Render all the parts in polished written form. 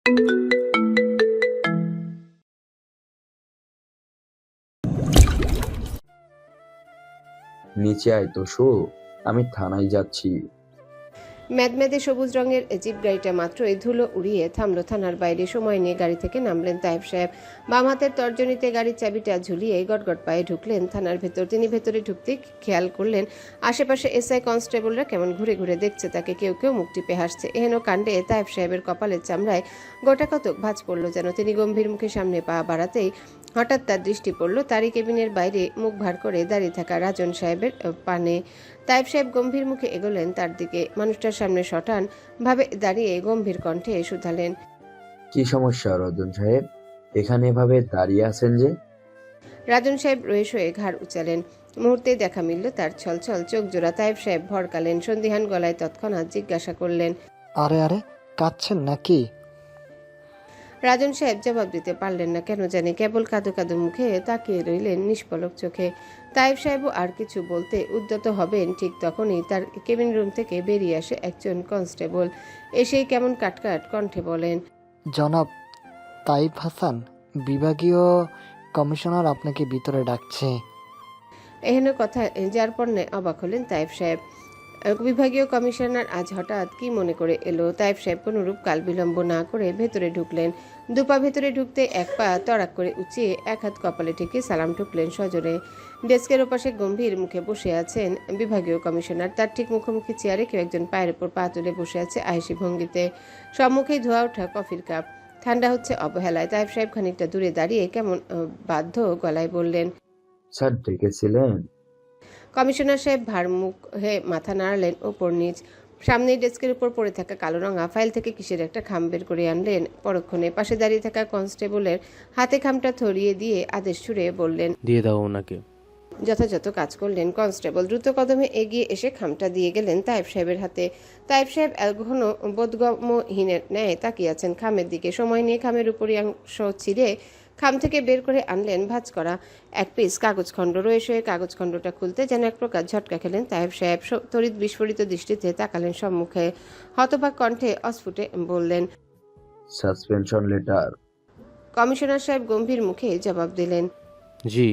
নিচে আয় তোশো, আমি থানায় যাচ্ছি। ম্যাদম্যাদে সবুজ রঙের জিপ গাড়িটা মাত্রই ধুলো উড়িয়ে থামলো থানার বাইরে। সময় নিয়ে গাড়ি থেকে নামলেন তায়েব সাহেব। বাম হাতের তর্জনীতে গাড়ির চাবিটা ঝুলিয়ে গটগট পায়ে ঢুকলেন থানার ভেতর। তিনি ভেতরে ঢুকতেই খেয়াল করলেন আশেপাশে এসআই কনস্টেবলরা কেমন ঘুরে ঘুরে দেখছে তাকে। কেউ কেউ মুখ টিপে হাসছে। এহেন কাণ্ডে তায়েব সাহেবের কপালের চামড়ায় গোটা কতক ভাঁজ পড়ল যেন। তিনি গম্ভীর মুখে সামনে পা বাড়াতেই হঠাৎ তার দৃষ্টি পড়ল তারই কেবিনের বাইরে মুখ ভার করে দাঁড়িয়ে থাকা রাজন সাহেবের পানে। তায়েব সাহেব গম্ভীর মুখে এগোলেন তার দিকে। মানুষটার সামনে শটান ভাবে দাঁড়িয়ে গম্ভীর কণ্ঠে শুধালেন, কি সমস্যা রজন সাহেব, এখানে এভাবে দাঁড়িয়ে আছেন যে? রাজন সাহেব রয়েস হয়ে ঘাড় উচালেন। মুহূর্তেই দেখা মিলল তার ছলছল চোখ জোড়া। তায়েব সাহেব ভড়কালেন। সন্দিহান গলায় তৎক্ষণাৎ জিজ্ঞাসা করলেন, আরে আরে, কাঁদছেন নাকি? রাজন সাহেব জবাব দিতে পারলেন না কেন জানি। কেবল কাঁদো কাঁদো মুখে তাকিয়ে রইলেন নিষ্পলক চোখে। তায়েব সাহেবও আর কিছু বলতে উদ্যত হবেন ঠিক তখনই তার কেবিন রুম থেকে বেরিয়ে আসে একজন কনস্টেবল। এসেই কেমন কাটকাট কণ্ঠে বলেন, জনাব তাইব হাসান, বিভাগীয় কমিশনার আপনাকে ভিতরে ডাকছে। এহেন কথা যার পণ্যে অবাক হলেন তায়েব সাহেব। বিভাগীয় কমিশনার আজ হঠাৎ কি মনে করে এলো? তায়েব সাহেব কোনরূপ কাল বিলম্ব না করে ভেতরে ঢুকলেন। দুপা ভেতরে ঢুকতে এক পা তড়াক করে উঁচিয়ে এক হাত কপালে ঠেকে সালাম ঠুকলেন সজোরে। ডেস্কের ওপাশে গম্ভীর মুখে বসে আছেন বিভাগীয় কমিশনার। তার ঠিক মুখোমুখি চেয়ারে কেউ একজন পায়ের ওপর পা তুলে বসে আছে আয়েসি ভঙ্গিতে। সম্মুখেই ধোয়া ওঠা কফির কাপ। ঠান্ডা হচ্ছে অবহেলায়। তায়েব সাহেব খানিকটা দূরে দাঁড়িয়ে কেমন বাধ্য গলায় বললেন, স্যার ডেকেছিলেন? কমিশনার সাহেব ভার মুখে মাথা নাড়ালেন ওপর নিচ। সামনের ডেস্কের উপর পড়ে থাকা কালো রঙা ফাইল থেকে কিসের একটা খাম বের করে আনলেন পরক্ষণে। পাশে দাঁড়িয়ে থাকা কনস্টেবলের হাতে খামটা ধরিয়ে দিয়ে আদেশ ছুড়ে বললেন, দিয়ে দাও ওনাকে। যথাযথ কাজ করলেন কনস্টেবল। দ্রুত কদমে এগিয়ে এসে খামটা দিয়ে গেলেন তায়েব সাহেবের হাতে। তায়েব সাহেব ঘন বোধগম্যহীনের ন্যায় তাকিয়ে আছেন খামের দিকে। সময় নিয়ে খামের উপরি অংশ ছিঁড়ে খাম থেকে বের করে আনলেন ভাঁজ করা এক পিস কাগজ খণ্ড। রয়েছে কাগজ খণ্ডটা খুলতে যেন এক প্রকার ঝটকা খেলেন তায়েব সাহেব। তড়িৎ বিস্ফোরিত দৃষ্টিতে তাকালেন সম্মুখে। হতবাক কণ্ঠে অস্ফুটে বললেন, সাসপেনশন লেটার। কমিশনার সাহেব গম্ভীর মুখে জবাব দিলেন, জি,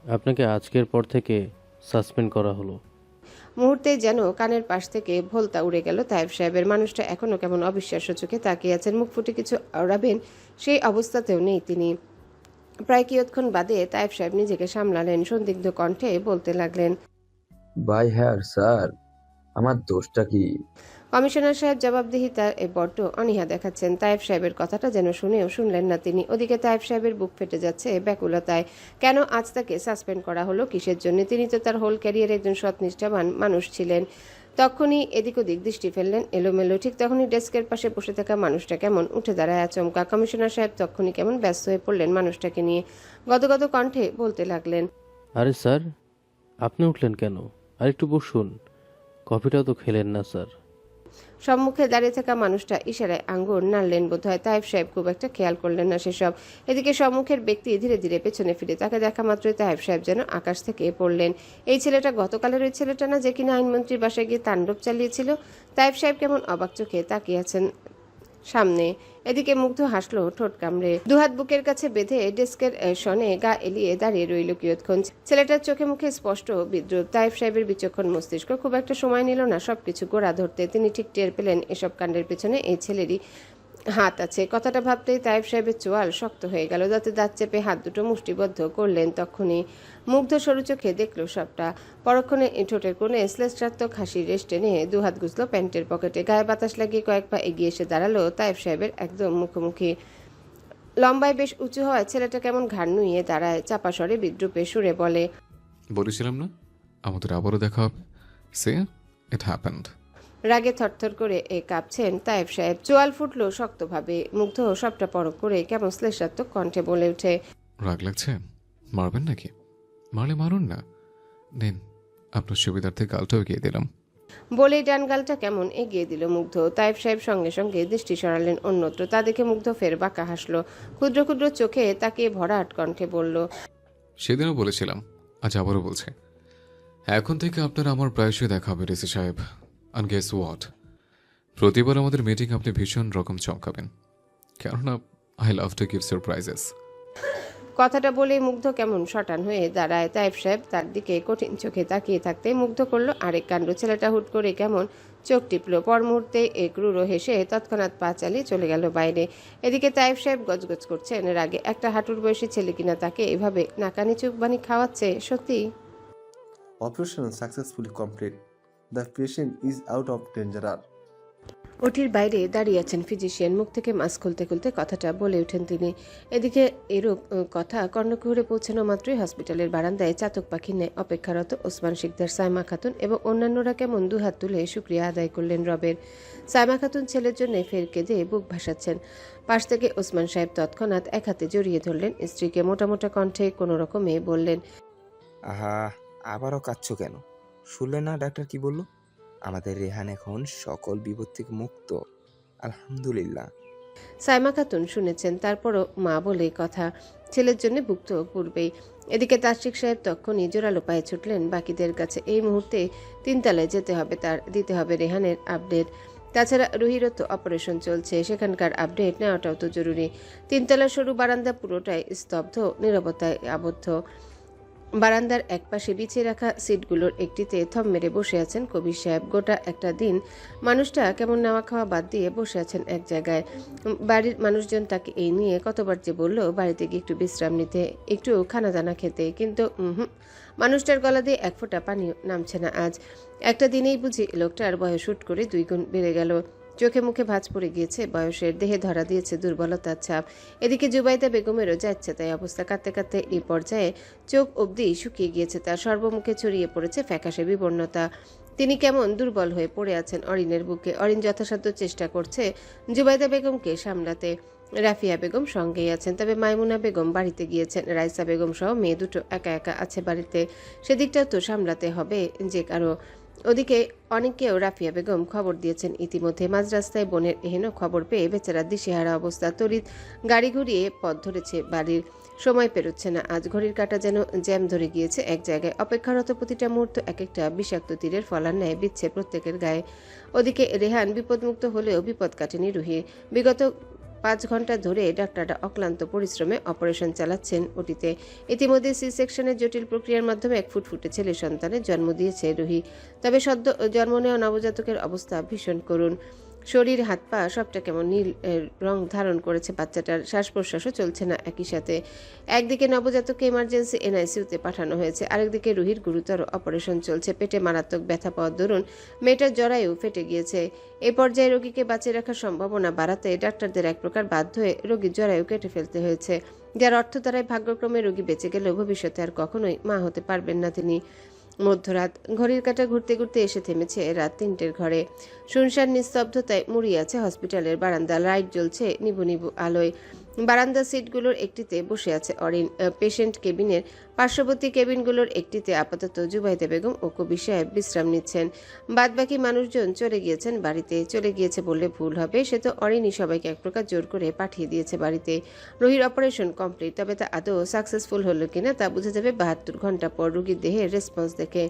আপনাকে আজকের পর থেকে সাসপেন্ড করা হলো। মুহূর্তে যেন কানের পাশ থেকে ভোলতা উড়ে গেল তায়েব সাহেবের। মানুষটা এখনো কেমন অবিশ্বাস্য চোখে তাকিয়ে আছেন। মুখ ফুটে কিছু আওড়াবেন সেই অবস্থাতেও নেই তিনি। প্রায় কিয়ৎক্ষণ বাদে তায়েব সাহেব নিজেকে সামলালেন। সন্দিগ্ধ কণ্ঠে বলতে লাগলেন, বাই হ্যার স্যার, আমার দোষটা কি? কমিশনার সাহেব জবাবদিহিতার বড্ড অনীহা দেখাচ্ছেন। তায়েব সাহেবের কথাটা যেন শুনেও শুনলেন না তিনি। ওদিকে তায়েব সাহেবের বুক ফেটে যাচ্ছে ব্যাকুলতায়। কেন আজ তাকে সাসপেন্ড করা হলো? কিসের জন্য? তিনি তো তার হোল ক্যারিয়ার একজন সৎনিষ্ঠাবান মানুষ ছিলেন। তখনই এদিক ওদিক দৃষ্টি ফেললেন এলোমেলো। ঠিক তখনই ডেস্কের পাশে বসে থাকা মানুষটা কেমন উঠে দাঁড়ায় আচমকা। কমিশনার সাহেব তখনই কেমন ব্যস্ত হয়ে পড়লেন মানুষটাকে নিয়ে। গদগদ কণ্ঠে বলতে লাগলেন, আরে স্যার, আপনি উঠলেন কেন? আর একটু বসুন, কফিটাও তো খেলেন না স্যার। সম্মুখে দাঁড়িয়ে থাকা মানুষটা ইশারায় আঙ্গুল নাড়লেন বোধহয়। তায়েব সাহেব খুব একটা খেয়াল করলেন না সেসব। এদিকে সম্মুখের ব্যক্তি ধীরে ধীরে পেছনে ফিরে তাকে দেখা মাত্রই তায়েব সাহেব যেন আকাশ থেকে পড়লেন। এই ছেলেটা গতকালের ওই ছেলেটা না যে কিনা আইনমন্ত্রীর বাসায় গিয়ে তাণ্ডব চালিয়েছিল? তায়েব সাহেব কেমন অবাক চোখে তাকিয়ে আছেন সামনে। এদিকে মুগ্ধ হাসলো ঠোঁট কামড়ে। দুহাত বুকের কাছে বেঁধে ডেস্কের শনে গা এলিয়ে দাঁড়িয়ে রইল কিয়ৎক্ষণ। ছেলেটার চোখে মুখে স্পষ্ট বিদ্রুপ। তায়েব সাহেবের বিচক্ষণ মস্তিষ্ক খুব একটা সময় নিল না সবকিছু গোড়া ধরতে। তিনি ঠিক টের পেলেন এসব কাণ্ডের পেছনে এই ছেলেরই হাত আছে। কথাটা ভাবতেই তায়েব সাহেবের চোয়াল শক্ত হয়ে গেল। দাঁতে দাঁত চেপে হাত দুটো মুষ্টিবদ্ধ করলেন। তখনই মুগ্ধ সরু চোখে দেখল সবটা। পরক্ষণে ঠোঁটের কোণে শ্লেষাত্মক হাসির রেশ টেনে দুহাত গুজল প্যান্টের পকেটে। গায়ে বাতাস লাগিয়ে কয়েক পা এগিয়ে এসে দাঁড়ালো তায়েব সাহেবের একদম মুখোমুখি। লম্বায় বেশ উঁচু হওয়ায় ছেলেটা কেমন ঘাড় নুইয়ে দাঁড়ায়। চাপা স্বরে বিদ্রুপে সুরে বলে, বলেছিলাম না আমাদের আবারও দেখা হবে। সে ইট হ্যাপেন্ড। রাগে থরথর করে কাঁপছেন তায়েব সাহেব। চোয়াল ফুটলো শক্তভাবে। মুগ্ধ সবটা পরখ করে কেমন শ্লেষাত্মক কণ্ঠে বলে ওঠে, রাগ লাগছে? মারবেন নাকি? মারলে মারুন না। নিন, আপনার সুবিধার্থে গালটাও এগিয়ে দিলাম। বলেই ডান গালটা কেমন এগিয়ে দিল মুগ্ধ। তায়েব সাহেব সঙ্গে সঙ্গে দৃষ্টি সরালেন অন্যত্র। তা দেখে মুগ্ধ ফের বাঁকা হাসলো। ক্ষুদ্র ক্ষুদ্র চোখে তাকিয়ে ভরাট কণ্ঠে বলল, সেদিনও বলেছিলাম, আজ আবারও বলছে, এখন থেকে আপনার আমার প্রায়শই দেখা হবে ডিসি সাহেব। আর গেস হোয়াট, প্রতিবার আমাদের মিটিং আপনি ভীষণ রকম চমকাবেন। কেননা I love to give surprises. কথাটা বলে মুগ্ধ কেমন শটান হয়ে দাঁড়ায়। তাইফ সাহেব তার দিকে কঠিন চোখে তাকিয়ে থাকতে মুগ্ধ করলো আরেক কাণ্ড। ছেলেটা হুট করে কেমন চোখ টিপল, পর মুহূর্তে ক্রুরো হেসে তৎক্ষণাৎ পা চালিয়ে চলে গেল বাইরে। এদিকে তাইফ সাহেব গজগজ করছেন রাগে। একটা হাঁটুর বয়সী ছেলে কিনা তাকে এভাবে নাকানি চুকবানি খাওয়াচ্ছে। সত্যি Operation successfully complete. The patient is out of danger. ওটির বাইরে দাঁড়িয়ে আছেন ফিজিশিয়ান। মুখ থেকে মাস্ক খুলতে খুলতে কথাটা বলে ওঠেন তিনি। এদিকে এরূপ কথা কর্ণকুহরে পৌঁছানো মাত্রই হসপিটালের বারান্দায় চাতক পাখির ন্যায় অপেক্ষারত ওসমান শিকদার, সাইমা খাতুন এবং অন্যান্যরা কেমন দুহাত তুলে শুক্রিয়া আদায় করলেন রবের। সাইমা খাতুন ছেলের জন্য ফের কেঁদে বুক ভাসাচ্ছেন। পাশ থেকে ওসমান সাহেব তৎক্ষণাৎ এক হাতে জড়িয়ে ধরলেন স্ত্রীকে। মোটা মোটা কণ্ঠে কোনো রকমে বললেন, আহা, আবারও কাঁদছো কেন? শুনলে না ডাক্তার কি বললো? আমাদের রেহান এখন সকল বিপদ থেকে মুক্ত, আলহামদুলিল্লাহ। সাইমা খাতুন শুনেছেন, তারপরও মা বলে কথা, ছেলের জন্য বুক তো পূর্বেই। এদিকে তাশরিক সাহেব তখনই জোরালো পায়ে ছুটলেন বাকিদের কাছে। এই মুহূর্তে 3 তলায় যেতে হবে তার, দিতে হবে রেহানের আপডেট। তাছাড়া রুহিরও তো অপারেশন চলছে, সেখানকার আপডেট নেওয়াটাও তো জরুরি। 3 তলার সরু বারান্দা পুরোটাই স্তব্ধ, নীরবতায় আবদ্ধ। বারান্দার একপাশে বিছিয়ে রাখা সিটগুলোর একটিতে থম মেরে বসে আছেন কবির সাহেব। গোটা একটা দিন মানুষটা কেমন নাওয়া খাওয়া বাদ দিয়ে বসে আছেন এক জায়গায়। বাড়ির মানুষজন তাকে এই নিয়ে কতবার যে বলল বাড়িতে গিয়ে একটু বিশ্রাম নিতে, একটু খানা দানা খেতে, কিন্তু মানুষটার গলা দিয়ে এক ফোঁটা পানিও নামছে না আজ। একটা দিনেই বুঝি লোকটার বয়স হুট করে 2 গুণ বেড়ে গেল। চোখে মুখে ভাঁজ পড়ে গিয়েছে বয়সের, দেহে ধরা দিয়েছে দুর্বলতার ছাপ। এদিকে জুবাইদা বেগমেরও যাচ্ছে তাই অবস্থা। কাঁদতে কাঁদতে এই পর্যায়ে চোখ অবধি শুকিয়ে গিয়েছে তার, সর্বমুখে ছড়িয়ে পড়েছে ফ্যাকাশে বিবর্ণতা। তিনি কেমন দুর্বল হয়ে পড়ে আছেন অরিনের বুকে। অরিন যথাসাধ্য চেষ্টা করছে জুবাইদা বেগমকে সামলাতে। রাফিয়া বেগম সঙ্গেই আছেন, তবে মাইমুনা বেগম বাড়িতে গিয়েছেন। রাইসা বেগম সহ মেয়ে দুটো একা একা আছে বাড়িতে, সেদিকটাও তো সামলাতে হবে যে কারো। ওদিকে অনেককেও রাফিয়া বেগম খবর দিয়েছেন ইতিমধ্যে। মাঝ রাস্তায় বোনের এহেন খবর পেয়ে বেচারা দিশেহারা অবস্থা। তড়িৎ গাড়ি ঘুরিয়ে পথ ধরেছে বাড়ির। সময় পেরোচ্ছে না আজ, ঘড়ির কাঁটা যেন জ্যাম ধরে গিয়েছে এক জায়গায়। অপেক্ষারত প্রতিটা মুহূর্ত এক একটা বিষাক্ত তীরের ফলার ন্যায় বিচ্ছে প্রত্যেকের গায়ে। ওদিকে রেহান বিপদমুক্ত হলেও বিপদ কাটেনি রুহির। বিগত 5 ঘন্টা ধরে ডাক্তাররা অক্লান্ত পরিশ্রমে অপারেশন চালাচ্ছেন ওটিতে। ইতিমধ্যে সি সেকশনের জটিল প্রক্রিয়ার মাধ্যমে এক ফুটফুটে ছেলে সন্তানের জন্ম দিয়েছে রুহি। তবে সদ্য জন্ম নেওয়া নবজাতকের অবস্থা ভীষণ করুণ। শরীর, হাত পা সবটা কেমন নীল রং ধারণ করেছে বাচ্চাটার। শ্বাস প্রশ্বাসও চলছে না একই সাথে। একদিকে নবজাতককে ইমার্জেন্সি এনআইসিউতে পাঠানো হয়েছে, আরেকদিকে রুহির গুরুতর অপারেশন চলছে। পেটে মারাত্মক ব্যথা পাওয়ার দরুন মেয়েটার জরায়ু ফেটে গিয়েছে। এই পর্যায়ে রোগীকে বাঁচিয়ে রাখার সম্ভাবনা বাড়াতে ডাক্তারদের এক প্রকার বাধ্য হয়ে রোগীর জরায়ু কেটে ফেলতে হয়েছে, যার অর্থ দ্বারাই ভাগ্যক্রমে রোগী বেঁচে গেলেও ভবিষ্যতে আর কখনোই মা হতে পারবেন না তিনি। মধ্যরাত, ঘড়ির কাঁটা ঘুরতে ঘুরতে এসে থেমেছে রাত 3টের ঘরে। শুনশান নিস্তব্ধতায় মুড়িয়ে আছে হসপিটালের বারান্দা। লাইট জ্বলছে নিবু নিবু আলোয়। বারান্দা সিটগুলোর একটিতে বসে আছে অরিন। পেশেন্ট কেবিনের পার্শ্ববর্তী কেবিনগুলোর একটিতে আপাতত জুবাইদা বেগম ও কবির সাহেব বিশ্রাম নিচ্ছেন। বাদবাকি মানুষজন চলে গিয়েছেন বাড়িতে। চলে গিয়েছে বললে ভুল হবে, সে তো অরিনই সবাইকে এক প্রকার জোর করে পাঠিয়ে দিয়েছে বাড়িতে। রোহির অপারেশন কমপ্লিট, তবে তা আদৌ সাকসেসফুল হলো কিনা তা বোঝা যাবে 72 ঘন্টা পর রোগীর দেহের রেসপন্স দেখে।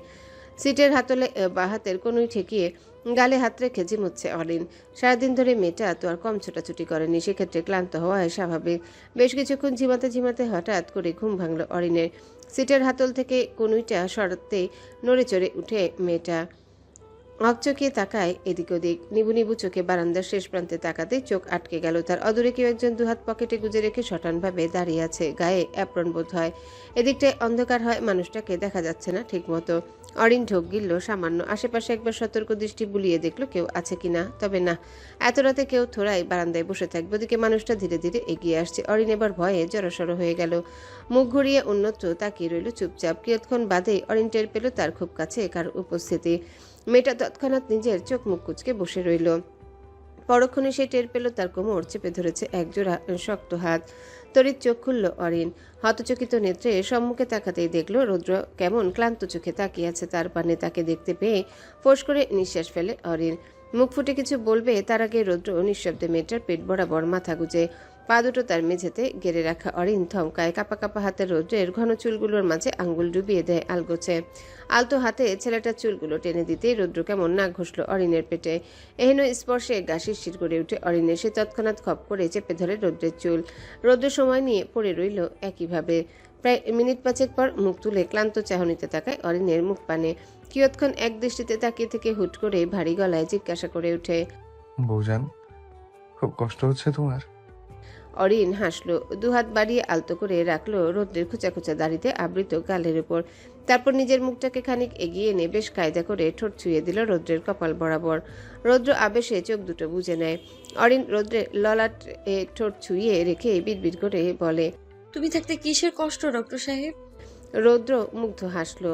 সিটের হাতলে বা হাতের কোনোই ঠেকিয়ে গালে হাত রেখে ঝিমুচ্ছে অরিন। সারাদিন ধরে মেয়েটা তো আর কম ছোটাছুটি করেনি, সেক্ষেত্রে ক্লান্ত হওয়ায় স্বাভাবিক। বেশ কিছুক্ষণ ঝিমাতে ঝিমাতে হঠাৎ করে ঘুম ভাঙল অরিনের। সিটের হাতল থেকে কনুইটা সরাতেই নড়ে চড়ে উঠে মেয়েটা। হকচকিয়ে তাকায় এদিক ওদিক। নিবু নিবু চোখে বারান্দার শেষ প্রান্তে তাকাতেই চোখ আটকে গেল তার। অদূরে কেউ একজন দুহাত পকেটে গুজে রেখে শটানভাবে দাঁড়িয়ে আছে, গায়ে অ্যাপ্রন বোধ হয়। এদিকটায় অন্ধকার হয়, মানুষটাকে দেখা যাচ্ছে না ঠিক মতো। অরিন ঢোক গিলল সামান্য। আশেপাশে একবার সতর্ক দৃষ্টি বুলিয়ে দেখলো কেউ আছে কিনা, তবে না, এত রাতে কেউ থোড়াই বারান্দায় বসে থাকবে। ওদিকে মানুষটা ধীরে ধীরে এগিয়ে আসছে। অরিন এবার ভয়ে জড়সড় হয়ে গেল। মুখ ঘুরিয়ে অন্যত্র তাকিয়ে রইল চুপচাপ। কিয়ৎক্ষণ বাদেই অরিন টের পেল তার খুব কাছে কার উপস্থিতি। মেয়েটা তৎক্ষণাৎ নিজের চোখ মুখ কুচকে বসে রইল। পরক্ষণে সে টের পেল তার কোমর চেপে ধরেছে একজোড়া শক্ত হাত। তড়িৎ চোখ খুলল অরিন। হতচকিত নেত্রে সম্মুখে তাকাতেই দেখল রৌদ্র কেমন ক্লান্ত চোখে তাকিয়ে আছে তার পানে। তাকে দেখতে পেয়ে ফোঁস করে নিঃশ্বাস ফেলে অরিন। মুখ ফুটে কিছু বলবে তার আগে রৌদ্র নিঃশব্দে মেয়েটার পেট বরাবর মাথা গুজে পা দুটো তার মেঝেতে গেড়ে রাখা অরিন থমকায়। কাপা কাপা হাতে রৌদ্রের ঘন চুলগুলোর মাঝে আঙ্গুল ডুবিয়ে দেয় আলগোছে। আলতো হাতে ছেলেটার চুলগুলো টেনে দিতেই রৌদ্র কেমন নাক ঘষল অরিনের পেটে। এহেন স্পর্শে গা শিরশির করে উঠে অরিনের। সে তৎক্ষণাৎ খপ করে চেপে ধরে রৌদ্রের চুল। রৌদ্র সময় নিয়ে পড়ে রইল একইভাবে। প্রায় মিনিট পাঁচেক পর মুখ তুলে ক্লান্ত চাহনিতে তাকায় অরিনের মুখ পানে। কিয়ৎক্ষণ এক দৃষ্টিতে তাকিয়ে থেকে হুট করে ভারী গলায় জিজ্ঞাসা করে ওঠে, বৌজান, খুব কষ্ট হচ্ছে তোমার? অরিন হাসলো, দুহাত বাড়িয়ে আলতো করে রাখলো রৌদ্রের খোঁচা খোঁচা দাড়িতে আবৃত গালের উপর। তারপর নিজের মুখটাকে খানিক এগিয়ে এনে বেশ কায়দা করে ঠোঁট ছুঁয়ে দিল রৌদ্রের কপাল বরাবর। রৌদ্র আবেশে চোখ দুটো বুজে নেয়। অরিন রৌদ্রের ললাটে ঠোঁট ছুঁয়ে রেখে বিড়বিড় করে বলে, তুমি থাকতে কিসের কষ্ট ডক্টর সাহেব? রৌদ্র মুগ্ধ হাসলো।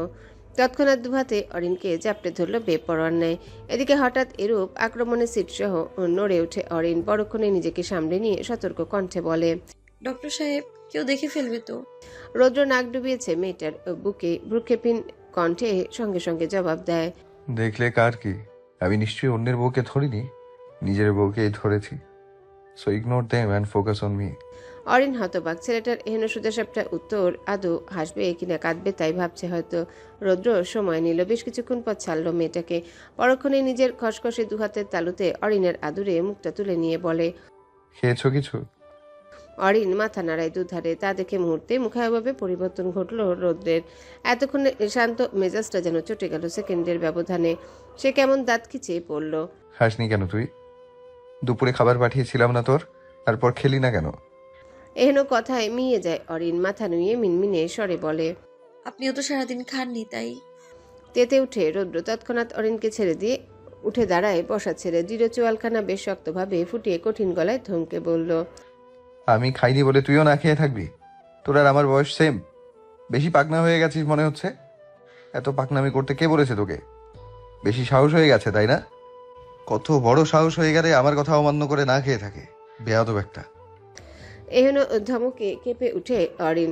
তৎক্ষণাৎ দুহাতে অরিনকে চাপটে ধরল বেপরোয়ার ন্যায়। এদিকে হঠাৎ এরূপ আক্রমণে সিটসহ নড়ে ওঠে অরিন। পরক্ষণে নিজেকে সামলে নিয়ে সতর্ক কণ্ঠে বলে, ডক্টর সাহেব, কেউ দেখে ফেলবে তো। রৌদ্র নাক ডুবিয়েছে মেয়েটার বুকে। ভ্রুক্ষেপীন কণ্ঠে সঙ্গে সঙ্গে জবাব দেয়, দেখলে কার কি? আমি নিশ্চয়ই অন্যের বউকে ধরিনি, নিজের বউকেই ধরেছি। So ignore them and focus on me. Arin হতবাক। ছেলেটার এহেন সোজাসাপটা উত্তর আদৌ হাসবে কিনা কাঁদবে তাই ভাবছে হয়তো। রৌদ্র সময় নিল। বেশ কিছুক্ষণ পর ছাড়ল মেয়েটাকে। পরক্ষণে নিজের খসখসে দুহাতের তালুতে অরিনের আদুরে মুখটা তুলে নিয়ে বলে, খেয়েছো কিছু? অরিন মাথা নাড়ায় দুধারে। তা দেখে মুহূর্তে মুখাভাবে পরিবর্তন ঘটল রৌদ্রের। এতক্ষণে শান্ত মেজাজটা যেন চটে গেল সেকেন্ডের ব্যবধানে। সে কেমন দাঁত খিচিয়ে পড়ল। খাসনি কেন তুই? দুপুরে খাবার পাঠিয়েছিলাম না তোর, তারপর খেলি না কেন? এহেন কথায় মিয়ে যায় অরিন। মাথা নুয়ে মিনমিনে স্বরে বলে, আপনিও তো সারাদিন খাননি তাই। তেতে উঠে রৌদ্র তৎক্ষণাৎ অরিনকে ছেড়ে দিয়ে উঠে দাঁড়ায় বসা ছেড়ে। দৃঢ় চোয়ালখানা বেশ শক্তভাবে ফুটিয়ে কঠিন গলায় ধমকে বলল, আমি খাইনি বলে তুইও না খেয়ে থাকবি? তোর আর আমার বয়স সেম। বেশি পাকনা হয়ে গেছিস মনে হচ্ছে। এত পাকনামি করতে কে বলেছে তোকে? বেশি সাহস হয়ে গেছে তাই না? কত বড় সাহস হয়ে গেলে আমার কথা অমান্য করে না খেয়ে থাকে, বেয়াদব একটা। এহেন ধমকে কেঁপে উঠে অরিন।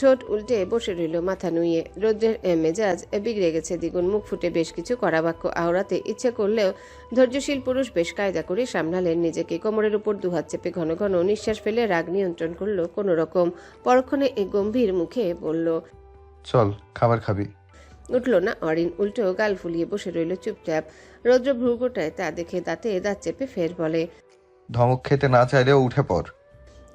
ঠোঁট উল্টে বসে রইল মাথা নুয়ে। রৌদ্রের মেজাজ বিগড়ে গেছে দ্বিগুণ। মুখ ফুটে বেশ কিছু কড়া বাক্য আওড়াতে ইচ্ছে করলেও ধৈর্যশীল পুরুষ বেশ কায়দা করে সামলালেন নিজেকে। কোমরের উপর দুহাত চেপে ঘন ঘন নিঃশ্বাস ফেলে রাগ নিয়ন্ত্রণ করলো কোনো রকম। পরক্ষণে গম্ভীর মুখে বলল, চল খাবার খাবি। উঠল না অরিন। উল্টো গাল ফুলিয়ে বসে রইল চুপচাপ। রৌদ্র ভ্রু গোটায় তা দেখে দাঁতে দাঁত চেপে ফের বলে, ধমক খেতে না চাইলেও উঠে পড়।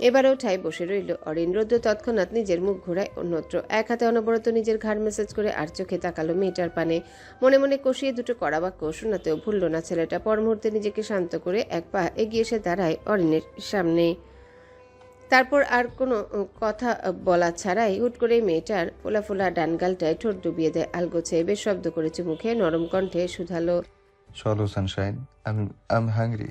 এবারেও ঠাই বসে রইল অরিন। রৌদ্র তৎক্ষণাৎ নিজের মুখ ঘোরায় অন্যত্র। এক হাতে অনবরত নিজের ঘাড় মেসেজ করে আর চোখে তাকালো মেয়েটার পানে। মনে মনে কষিয়ে দুটো কড়া বাক্য শোনাতেও ভুলল না ছেলেটা। পর মুহূর্তে নিজেকে শান্ত করে এক পা এগিয়ে এসে দাঁড়ায় অরিনের সামনে। তারপর আর কোনো কথা বলা ছাড়াই হুট করে মেয়েটার ফোলা ফোলা ডান গালটায় ঠোঁট ডুবিয়ে দেয় আলগোছে। বেশ শব্দ করেছে মুখে, নরম কণ্ঠে শুধালো, চলো সানশাইন, আই এম হাংরি।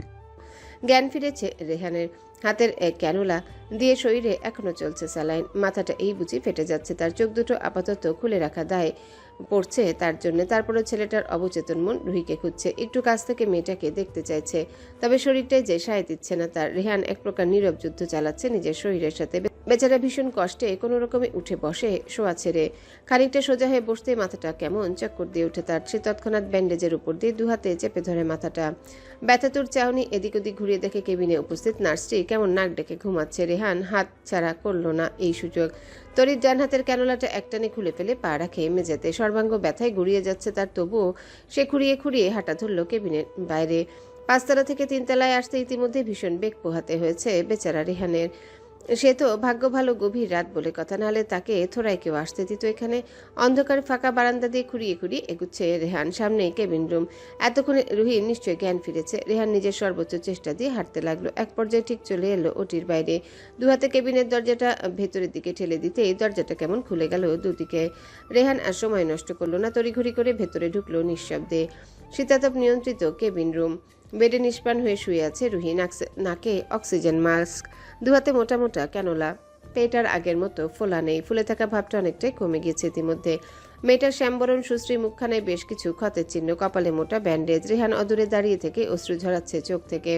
জ্ঞান ফিরেছে রেহানের। হাতের ক্যানোলা দিয়ে শরীরে এখনো চলছে স্যালাইন। মাথাটা এই বুঝি ফেটে যাচ্ছে তার। চোখ দুটো আপাতত খুলে রাখা দায় পড়ছে তার জন্য। তারপরও ছেলেটার অবচেতন মন রুহিকে খুঁজছে। একটু কাছ থেকে মেয়েটাকে দেখতে চাইছে, তবে শরীরটাই যে সায় দিচ্ছে না তার। রেহান এক প্রকার নীরব যুদ্ধ চালাচ্ছে নিজের শরীরের সাথে। বেচারা ভীষণ কষ্টে কোনো রকমে উঠে বসে শোয়া ছেড়ে। খানিকটা সোজা হয়ে বসতে মাথাটা কেমন চক্কর দিয়ে উঠে তার। সে তৎক্ষণাৎ ব্যান্ডেজের উপর দিয়ে দুহাতে চেপে ধরে মাথাটা। ব্যথাতুর চাহনি এদিক ওদিক ঘুরিয়ে দেখে কেবিনে উপস্থিত নার্সটি কেমন নাক ডেকে ঘুমাচ্ছে। রেহান হাত ছাড়া করল না এই সুযোগ। তরির ডান হাতের ক্যানোলাটা একটানে খুলে ফেলে পা রাখে মেঝেতে। সর্বাঙ্গ ব্যথায় গুড়িয়ে যাচ্ছে তার, তবুও সে খুঁড়িয়ে খুঁড়িয়ে হাঁটা ধরল কেবিনের বাইরে। 5 তলা থেকে 3 তলায় আসতে ইতিমধ্যে ভীষণ বেগ পোহাতে হয়েছে বেচারা রেহানের। সে তো ভাগ্য ভালো গভীর রাত বলে কথা, নাহলে তাকে থোড়ায় কেউ আসতে দিত এখানে। অন্ধকার ফাঁকা বারান্দা দিয়ে খুঁড়িয়ে খুঁড়িয়ে এগুচ্ছে রেহান। সামনেই কেবিন রুম। এতক্ষণে রুহির নিশ্চয়ই জ্ঞান ফিরেছে। রেহান নিজের সর্বোচ্চ চেষ্টা দিয়ে হাঁটতে লাগলো। এক পর্যায়ে ঠিক চলে এলো ওটির বাইরে। দুহাতে কেবিনের দরজাটা ভেতরের দিকে ঠেলে দিতেই দরজাটা কেমন খুলে গেল দুদিকে। রেহান আর সময় নষ্ট করলো না, তড়িঘড়ি করে ভেতরে ঢুকলো নিঃশব্দে। শীতাতপ নিয়ন্ত্রিত কেবিন রুম। বেডে নিষ্প্রাণ হয়ে শুয়ে আছে রুহি। নাকে অক্সিজেন মাস্ক, দুহাতে মোটা মোটা ক্যানোলা। পেটার আগের মতো ফোলা নেই, ফুলে থাকা ভাবটা অনেকটাই কমে গিয়েছে ইতিমধ্যে। মেয়েটার শ্যামবরণ সুশ্রী মুখখানায় বেশ কিছু ক্ষতের চিহ্ন, কপালে মোটা ব্যান্ডেজ। রেহান অদূরে দাঁড়িয়ে থেকে অশ্রু ঝরাচ্ছে চোখ থেকে।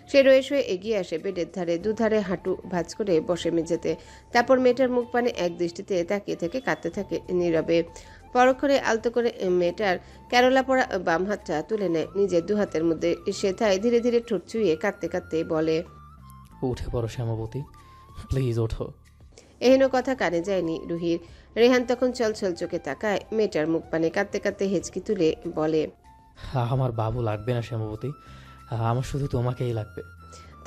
সে রয়ে শুয়ে এগিয়ে আসে বেডের ধারে, দুধারে হাঁটু ভাঁজ করে বসে মেঝেতে। তারপর মেয়েটার মুখ পানে এক দৃষ্টিতে তাকিয়ে থেকে কাঁদতে থাকে নীরবে। পরক্ষণে আলতো করে মেয়েটার ক্যারোলা পড়া বাম হাতটা তুলে নেয় নিজের দুহাতের মধ্যে। সে তাই ধীরে ধীরে ঠোঁট চুইয়ে কাঁদতে কাঁদতে বলে, উঠে পড়ো শ্যামাবতী, প্লিজ ওঠো। এহেন কথা কানে যায়নি রুহির। রেহান তখন চলছল চোখে তাকায় মেয়েটার মুখ পানে, কাঁদতে কাঁদতে হেঁচকি তুলে বলে, আমার বাবু লাগবে না শ্যামাবতী, আমার শুধু তোমাকেই লাগবে।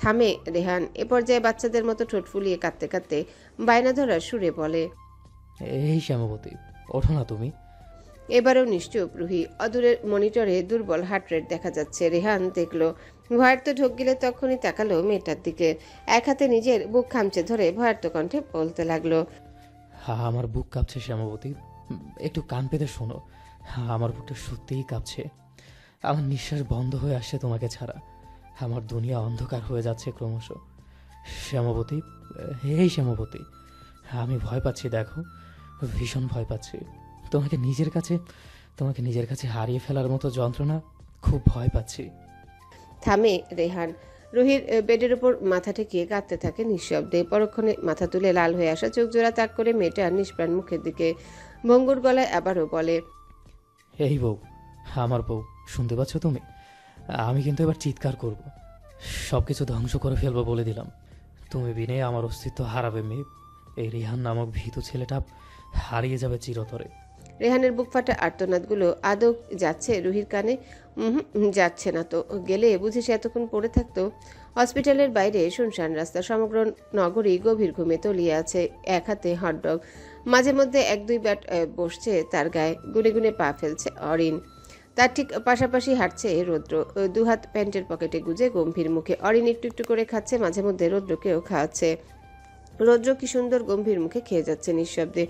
থামে রেহান। এ পর্যায়ে বাচ্চাদের মতো ঠোঁট ফুলিয়ে কাঁদতে কাঁদতে বায়না ধরার সুরে বলে, এই শ্যামাবতী, ওঠো না তুমি। এবারেও নিশ্চুপ রুহি। অদূরের মনিটরে দুর্বল হার্ট রেট দেখা যাচ্ছে। রেহান দেখলো। ভয়ার্ত ঢোক গিলে তখনই তাকালো মেয়েটার দিকে। এক হাতে নিজের বুক খামচে ধরে ভয়ার্ত কণ্ঠে বলতে লাগলো, আমার বুক কাঁপছে শ্যামাবতী, একটু কান পেতে শোনো। আমার বুকটা সত্যিই কাঁপছে। আমার নিঃশ্বাস বন্ধ হয়ে আসছে তোমাকে ছাড়া। আমার দুনিয়া অন্ধকার হয়ে যাচ্ছে ক্রমশ। শ্যামাবতী, এই শ্যামাবতী, আমি ভয় পাচ্ছি, দেখো, ভীষণ ভয় পাচ্ছি। তোমাকে নিজের কাছে হারিয়ে ফেলার মতো যন্ত্রণা, খুব ভয় পাচ্ছি। থামে রেহান। রুহির বেডের উপর মাথা ঠেকিয়ে কাঁদতে থাকে নিঃশব্দে। পরক্ষণে মাথা তুলে লাল হয়ে আসা চোখ জোড়া তাক করে মেয়েটার নিষ্প্রাণ মুখের দিকে ভঙ্গুর গলায় আবারও বলে, এই বউ, আমার বউ, শুনতে পাচ্ছ তুমি? আমি কিন্তু এবার চিৎকার করব, সব কিছু ধ্বংস করে ফেলবো বলে দিলাম। তুমি বিনে আমার অস্তিত্ব হারাবে মেয়ে। এই রিহান নামক ভীতু ছেলেটা হারিয়ে যাবে চিরতরে। রেহানের বুক ফাটা আর্তনাদগুলো আদৌ যাচ্ছে রুহির কানে? যাচ্ছে না তো। গেলে বুঝি সে এতক্ষণ পড়ে থাকতো? হসপিটালের বাইরে শুনশান রাস্তা। সমগ্র নগরী গভীর ঘুমে তলিয়ে আছে। এক হাতে হটডগ, মাঝে মধ্যে এক দুই ব্যাট বসছে তার গায়ে। গুনে গুনে পা ফেলছে অরিন। তার ঠিক পাশাপাশি হাঁটছে রৌদ্র, দুহাত প্যান্টের পকেটে গুজে গম্ভীর মুখে। অরিন একটু একটু করে খাচ্ছে, মাঝে মধ্যে রৌদ্রকেও খাওয়াচ্ছে। রৌদ্র কি সুন্দর গম্ভীর মুখে খেয়ে যাচ্ছে নিঃশব্দে।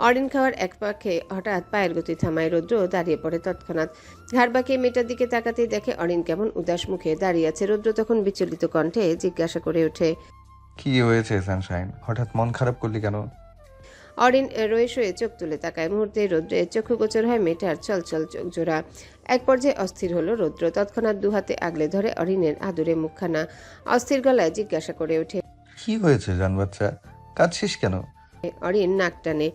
অরিন খাওয়ার এক পাখে হঠাৎ পায়ের গতি থামায়। রৌদ্র দাঁড়িয়ে পড়ে তৎক্ষণাৎ। ঘাড় বাঁকিয়ে মেয়েটার দিকে তাকাতেই দেখে অরিন কেমন উদাস মুখে দাঁড়িয়ে আছে। রৌদ্র তখন বিচলিত কণ্ঠে জিজ্ঞাসা করে ওঠে, কি হয়েছে সানশাইন, হঠাৎ মন খারাপ করলি কেন? অরিন রয়ে শয়ে চোখ তুলে তাকায়। মুহূর্তে রৌদ্রের চক্ষুগোচর হয় মেয়েটার চলচল চোখ জোড়া। এক পর্যায়ে অস্থির হলো রৌদ্র। তৎক্ষণাৎ দুহাতে আগলে ধরে অরিনের আদুরে মুখখানা। অস্থির গলায় জিজ্ঞাসা করে ওঠে, কি হয়েছে জান বাচ্চা, কাঁদছিস কেন? অরিন নাক টানে।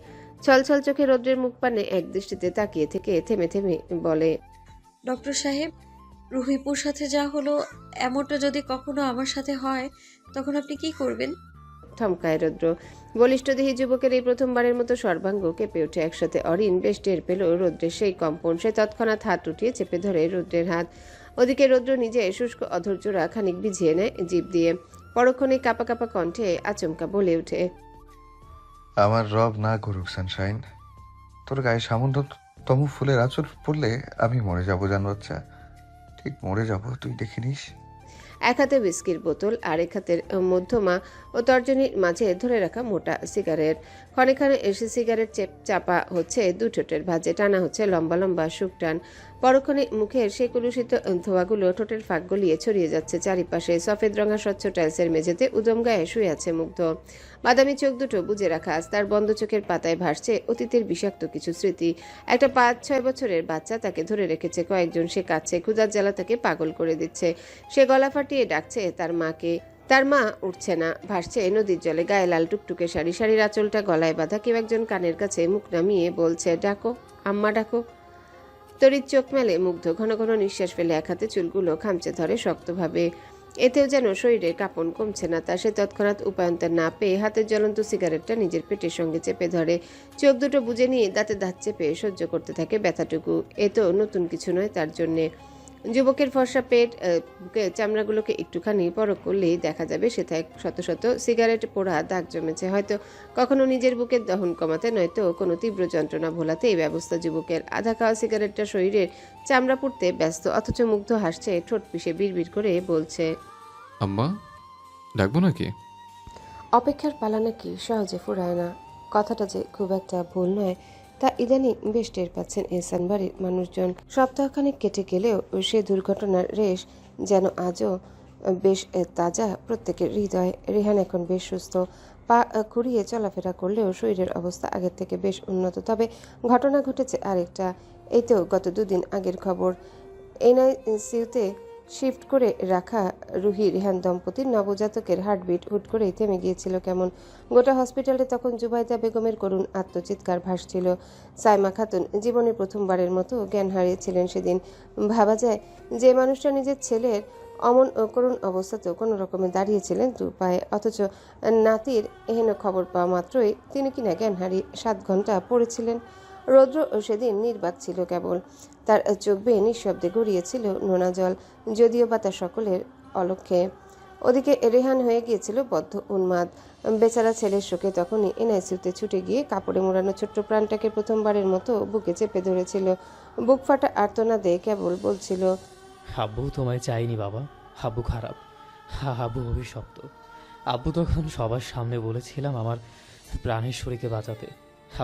ছলছল চোখে রৌদ্রের মুখ পানে এক দৃষ্টিতে তাকিয়ে থেকে থেমে থেমে বলে, ডক্টর সাহেব, রুহিপুর সাথে যা হলো এমনটা যদি কখনো আমার সাথে হয় তখন আপনি কি করবেন? থমকায় রৌদ্র। বলিষ্ঠদেহী যুবকের এই প্রথমবারের মতো সর্বাঙ্গ কেঁপে ওঠে একসাথে। অরিন বেশ টের পেল রৌদ্রের সেই কম্পন। সে তৎক্ষণাৎ হাত উঠিয়ে চেপে ধরে রৌদ্রের হাত। ওদিকে রৌদ্র নিজে শুষ্ক অধৈর্যরা খানিক ভিজিয়ে নেয় জিভ দিয়ে। পরক্ষণে কাপা কাপা কণ্ঠে আচমকা বলে ওঠে, আমার রব না করুক সানশাইন, তোর গায়ে সামান্যতম ফুলের আঁচড় পড়লে আমি মরে যাবো জান বাচ্চা, ঠিক মরে যাবো, তুই দেখে নিস। এক হাতে বিস্কির বোতল, আরেক হাতের মধ্যমা ও তর্জনীর মাঝে ধরে রাখা মোটা সিগারেট। ক্ষণে ক্ষণে এসে সিগারেট চাপা হচ্ছে দু ঠোঁটের ভাঁজে, টানা হচ্ছে লম্বা লম্বা শুকটান। পরক্ষণে মুখের সেই কলুষিত ধোঁয়াগুলো ঠোঁটের ফাঁক গলিয়ে ছড়িয়ে যাচ্ছে চারিপাশে। সফেদ রঙা স্বচ্ছ টাইলসের মেঝেতে উদম গায়ে শুয়ে আছে মুগ্ধ। বাদামি চোখ দুটো বুজে রাখা, আজ তার বন্ধ চোখের পাতায় ভাসছে অতীতের বিষাক্ত কিছু স্মৃতি। একটা 5-6 বছরের বাচ্চা তাকে ধরে রেখেছে কয়েকজন। সে কাছে, ক্ষুধার জ্বালা তাকে পাগল করে দিচ্ছে। সে গলা ফাটিয়ে ডাকছে তার মাকে। তার মা উঠছে না, ভাসছে নদীর জলে। গায়ে লাল টুকটুকে শাড়ি, শাড়ির আঁচলটা গলায় বাঁধা। কেউ একজন কানের কাছে মুখ নামিয়ে বলছে, ডাকো আম্মা, ডাকো। তড়িৎ চোখ মেলে মুগ্ধ। ঘন ঘন নিঃশ্বাস ফেলে এক হাতে চুলগুলো খামচে ধরে শক্তভাবে। এতেও যেন শরীরে কাঁপন কমছে না তার। সে তৎক্ষণাৎ উপায়ন্তর না পেয়ে হাতের জ্বলন্ত সিগারেটটা নিজের পেটের সঙ্গে চেপে ধরে। চোখ দুটো বুজে নিয়ে দাঁতে দাঁত চেপে সহ্য করতে থাকে ব্যথাটুকু। এ তো নতুন কিছু নয় তার জন্যে। যুবকের ফর্সা পেট, চামড়াগুলোকে একটুখানি পরখ করলেই দেখা যাবে সেথায় শত শত সিগারেট পোড়া দাগ জমেছে। হয়তো কখনো নিজের বুকের দহন কমাতে, নয়তো কোনো তীব্র যন্ত্রণা ভোলাতে এই ব্যবস্থা যুবকের। আধা খাওয়া সিগারেটটা শরীরের চামড়া পুড়তে ব্যস্ত, অথচ মুগ্ধ হাসছে, ঠোঁট পিষে বিড়বিড় করে বলছে, আম্মা, ডাকবো নাকি? অপেক্ষার পালা নাকি সহজে ফুরায় না। কথাটা যে খুব একটা ভুল নয় তা ইদানিং বেশ টের পাচ্ছেন এহসান বাড়ির মানুষজন। সপ্তাহখানেক কেটে গেলেও সে দুর্ঘটনার রেশ যেন আজও বেশ তাজা প্রত্যেকের হৃদয়ে। রেহান এখন বেশ সুস্থ, পা খুঁড়িয়ে চলাফেরা করলেও শরীরের অবস্থা আগের থেকে বেশ উন্নত। তবে ঘটনা ঘটেছে আরেকটা। এই তো গত 2 দিন আগের খবর। এনআইসিইউতে শিফট করে রাখা রুহি রেহান দম্পতির নবজাতকের হার্টবিট হুট করেই থেমে গিয়েছিল কেমন। গোটা হসপিটালে তখন জুবাইদা বেগমের করুণ আত্মচিৎকার ভাসছিল। সাইমা খাতুন জীবনে প্রথমবারের মতো জ্ঞান হারিয়েছিলেন সেদিন। ভাবা যায় যে মানুষটা নিজের ছেলের অমন করুণ অবস্থাতেও কোনো রকমে দাঁড়িয়েছিলেন দু পায়ে, অথচ নাতির এহেন খবর পাওয়া মাত্রই তিনি কিনা জ্ঞান হারিয়ে 7 ঘন্টা পড়েছিলেন। রৌদ্র সেদিন নির্বাক ছিল কেবল, তার চোখ বেয়ে নিঃশব্দে গড়িয়েছিল নোনা জল, যদিও বা তা সকলের অলক্ষ্যে। ওদিকে রেহান হয়ে গিয়েছিল বদ্ধ উন্মাদ। বেচারা ছেলের শোকে তখনই এনআইসিউতে ছুটে গিয়ে কাপড়ে মোড়ানো ছোট্ট প্রাণটাকে প্রথমবারের মতো বুকে চেপে ধরেছিল। বুক ফাটা আর্তনাদে কেবল বলছিল, আব্বু তোমায় চাইনি বাবা, আব্বু খারাপ, আব্বু অভিশপ্ত। আব্বু তখন সবার সামনে বলেছিলাম আমার প্রাণের শরীরকে বাঁচাতে।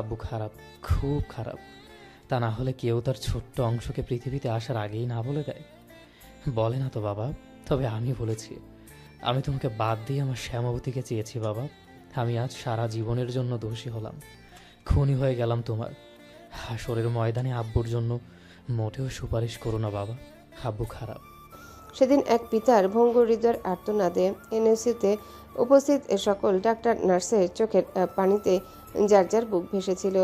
আব্বু খারাপ, খুব খারাপ। তা না হলে কেউ তার ছোট্ট অংশকে পৃথিবীতে আসার আগেই না বলে দেয়? বলে না তো বাবা, তবে আমি বলেছি। আমি তোমাকে বাদ দিয়ে আমার শ্যামাবতীকে চেয়েছি বাবা। আমি আজ সারা জীবনের জন্য দোষী হলাম, খুনি হয়ে গেলাম তোমার। হাসরের ময়দানে আব্বুর জন্য মোটেও সুপারিশ করো না বাবা, আব্বু খারাপ। সেদিন এক পিতার ভঙ্গুর হৃদয়ের আর্তনাদে এনএসিউতে উপস্থিত সকল ডাক্তার নার্সের চোখের পানিতে যার যার বুক ভেসেছিল।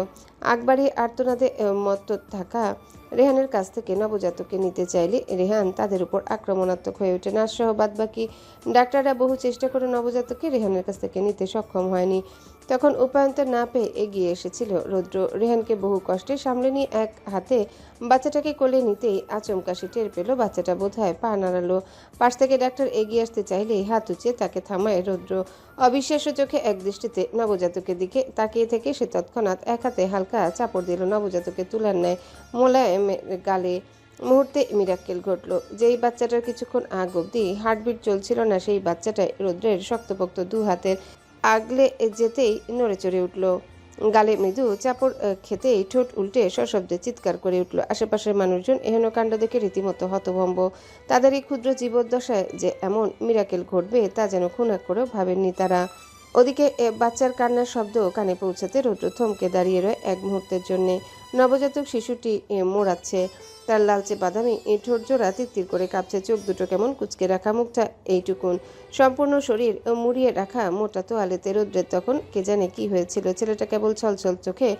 আকবারি আর্তনাদে মত্ত থাকা রেহানের কাছ থেকে নবজাতককে নিতে চাইলে রেহান তাদের উপর আক্রমণাত্মক হয়ে ওঠে। নার্সসহ বাদবাকি ডাক্তাররা বহু চেষ্টা করে নবজাতককে রেহানের কাছ থেকে নিতে সক্ষম হয়নি। তখন উপায়ন্তর না পেয়ে এগিয়ে এসেছিল রৌদ্র। রেহানকে বহু কষ্টে সামলে নিয়ে এক হাতে বাচ্চাটাকে কোলে নিতেই আচমকা সে টের পেল বাচ্চাটা বোধহয় পা নাড়ালো। পাশ থেকে ডাক্তার এগিয়ে আসতে চাইলেই হাত উঁচিয়ে তাকে থামায় রৌদ্র। অবিশ্বাস্য চোখে এক দৃষ্টিতে নবজাতকের দিকে তাকিয়ে থেকে সে তৎক্ষণাৎ এক হাতে হালকা চাপড় দিল নবজাতকের তুলার ন্যায় মোলায়েম গালে। মুহূর্তে মিরাক্কেল ঘটল। যেই বাচ্চাটার কিছুক্ষণ আগ অবধি হার্টবিট চলছিল না, সেই বাচ্চাটাই রৌদ্রের শক্তপোক্ত দু হাতের আগলে যেতেই নড়ে চড়ে উঠল। গালে মৃদু চাপড় খেতেই ঠোঁট উল্টে সশব্দে চিৎকার করে উঠল। আশেপাশের মানুষজন এহেন কাণ্ড দেখে রীতিমতো হতভম্ব। তাদের এই ক্ষুদ্র জীবদ্দশায় যে এমন মিরাকেল ঘটবে তা যেন খুনা করেও ভাবেননি তারা। ওদিকে বাচ্চার কান্নার শব্দ কানে পৌঁছাতে রৌদ্র থমকে দাঁড়িয়ে রয় এক মুহূর্তের জন্যে। নবজাতক শিশুটি মোড়াচ্ছে, তার লালচে বাদামি ঠোঁট জোড়া তিত্তির করে কাঁপছে, চোখ দুটো কেমন কুচকে রাখা, মুখটা এইটুকুন, সম্পূর্ণ শরীর মুড়িয়ে রাখা মোটা তোয়ালেতে। রৌদ্রের তখন কে জানে কি হয়েছিল। ছেলেটা কেবল ছলছল চোখে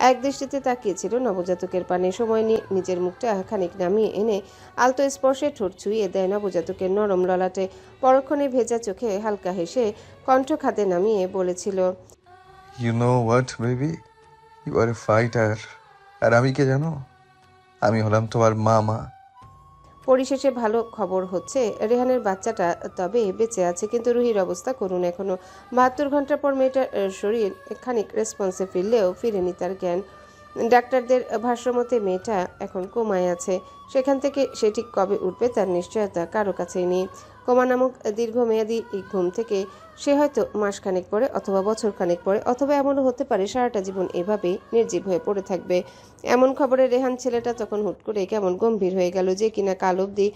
এক দৃষ্টিতে তাকিয়েছিল নবজাতকের পানে। সময় নিয়ে নিজের মুখটা খানিক নামিয়ে এনে আলতো স্পর্শে ঠোঁট ছুঁয়ে দেয় নবজাতকের নরম ললাটে। পরক্ষণে ভেজা চোখে হালকা হেসে কণ্ঠ খাতে নামিয়ে বলেছিল, you know what baby, you are a fighter. আর আমি কে জানো? আমি হলাম তোমার মামা। পরিশেষে ভালো খবর হচ্ছে রেহানের বাচ্চাটা তবে বেঁচে আছে, কিন্তু রুহির অবস্থা করুন এখনো। 72 ঘন্টা পর মেয়েটার শরীর খানিক রেসপন্সে ফিরলেও ফিরেনি তার জ্ঞান। ডাক্তারদের ভাষ্যমতে মেয়েটা এখন কোমায় আছে। সেখান থেকে সে ঠিক কবে উঠবে তার নিশ্চয়তা কারো কাছেই নেই। কোমা নামক দীর্ঘমেয়াদী এই ঘুম থেকে সে হয়তো মাসখানেক পরে অথবা বছরখানেক পরে, অথবা এমনও হতে পারে সারাটা জীবন এভাবেই নির্জীব হয়ে পড়ে থাকবে। এমন খবরে রেহান ছেলেটা তখন হুট করে কেমন গম্ভীর হয়ে গেল। যে কিনা কাল অবধি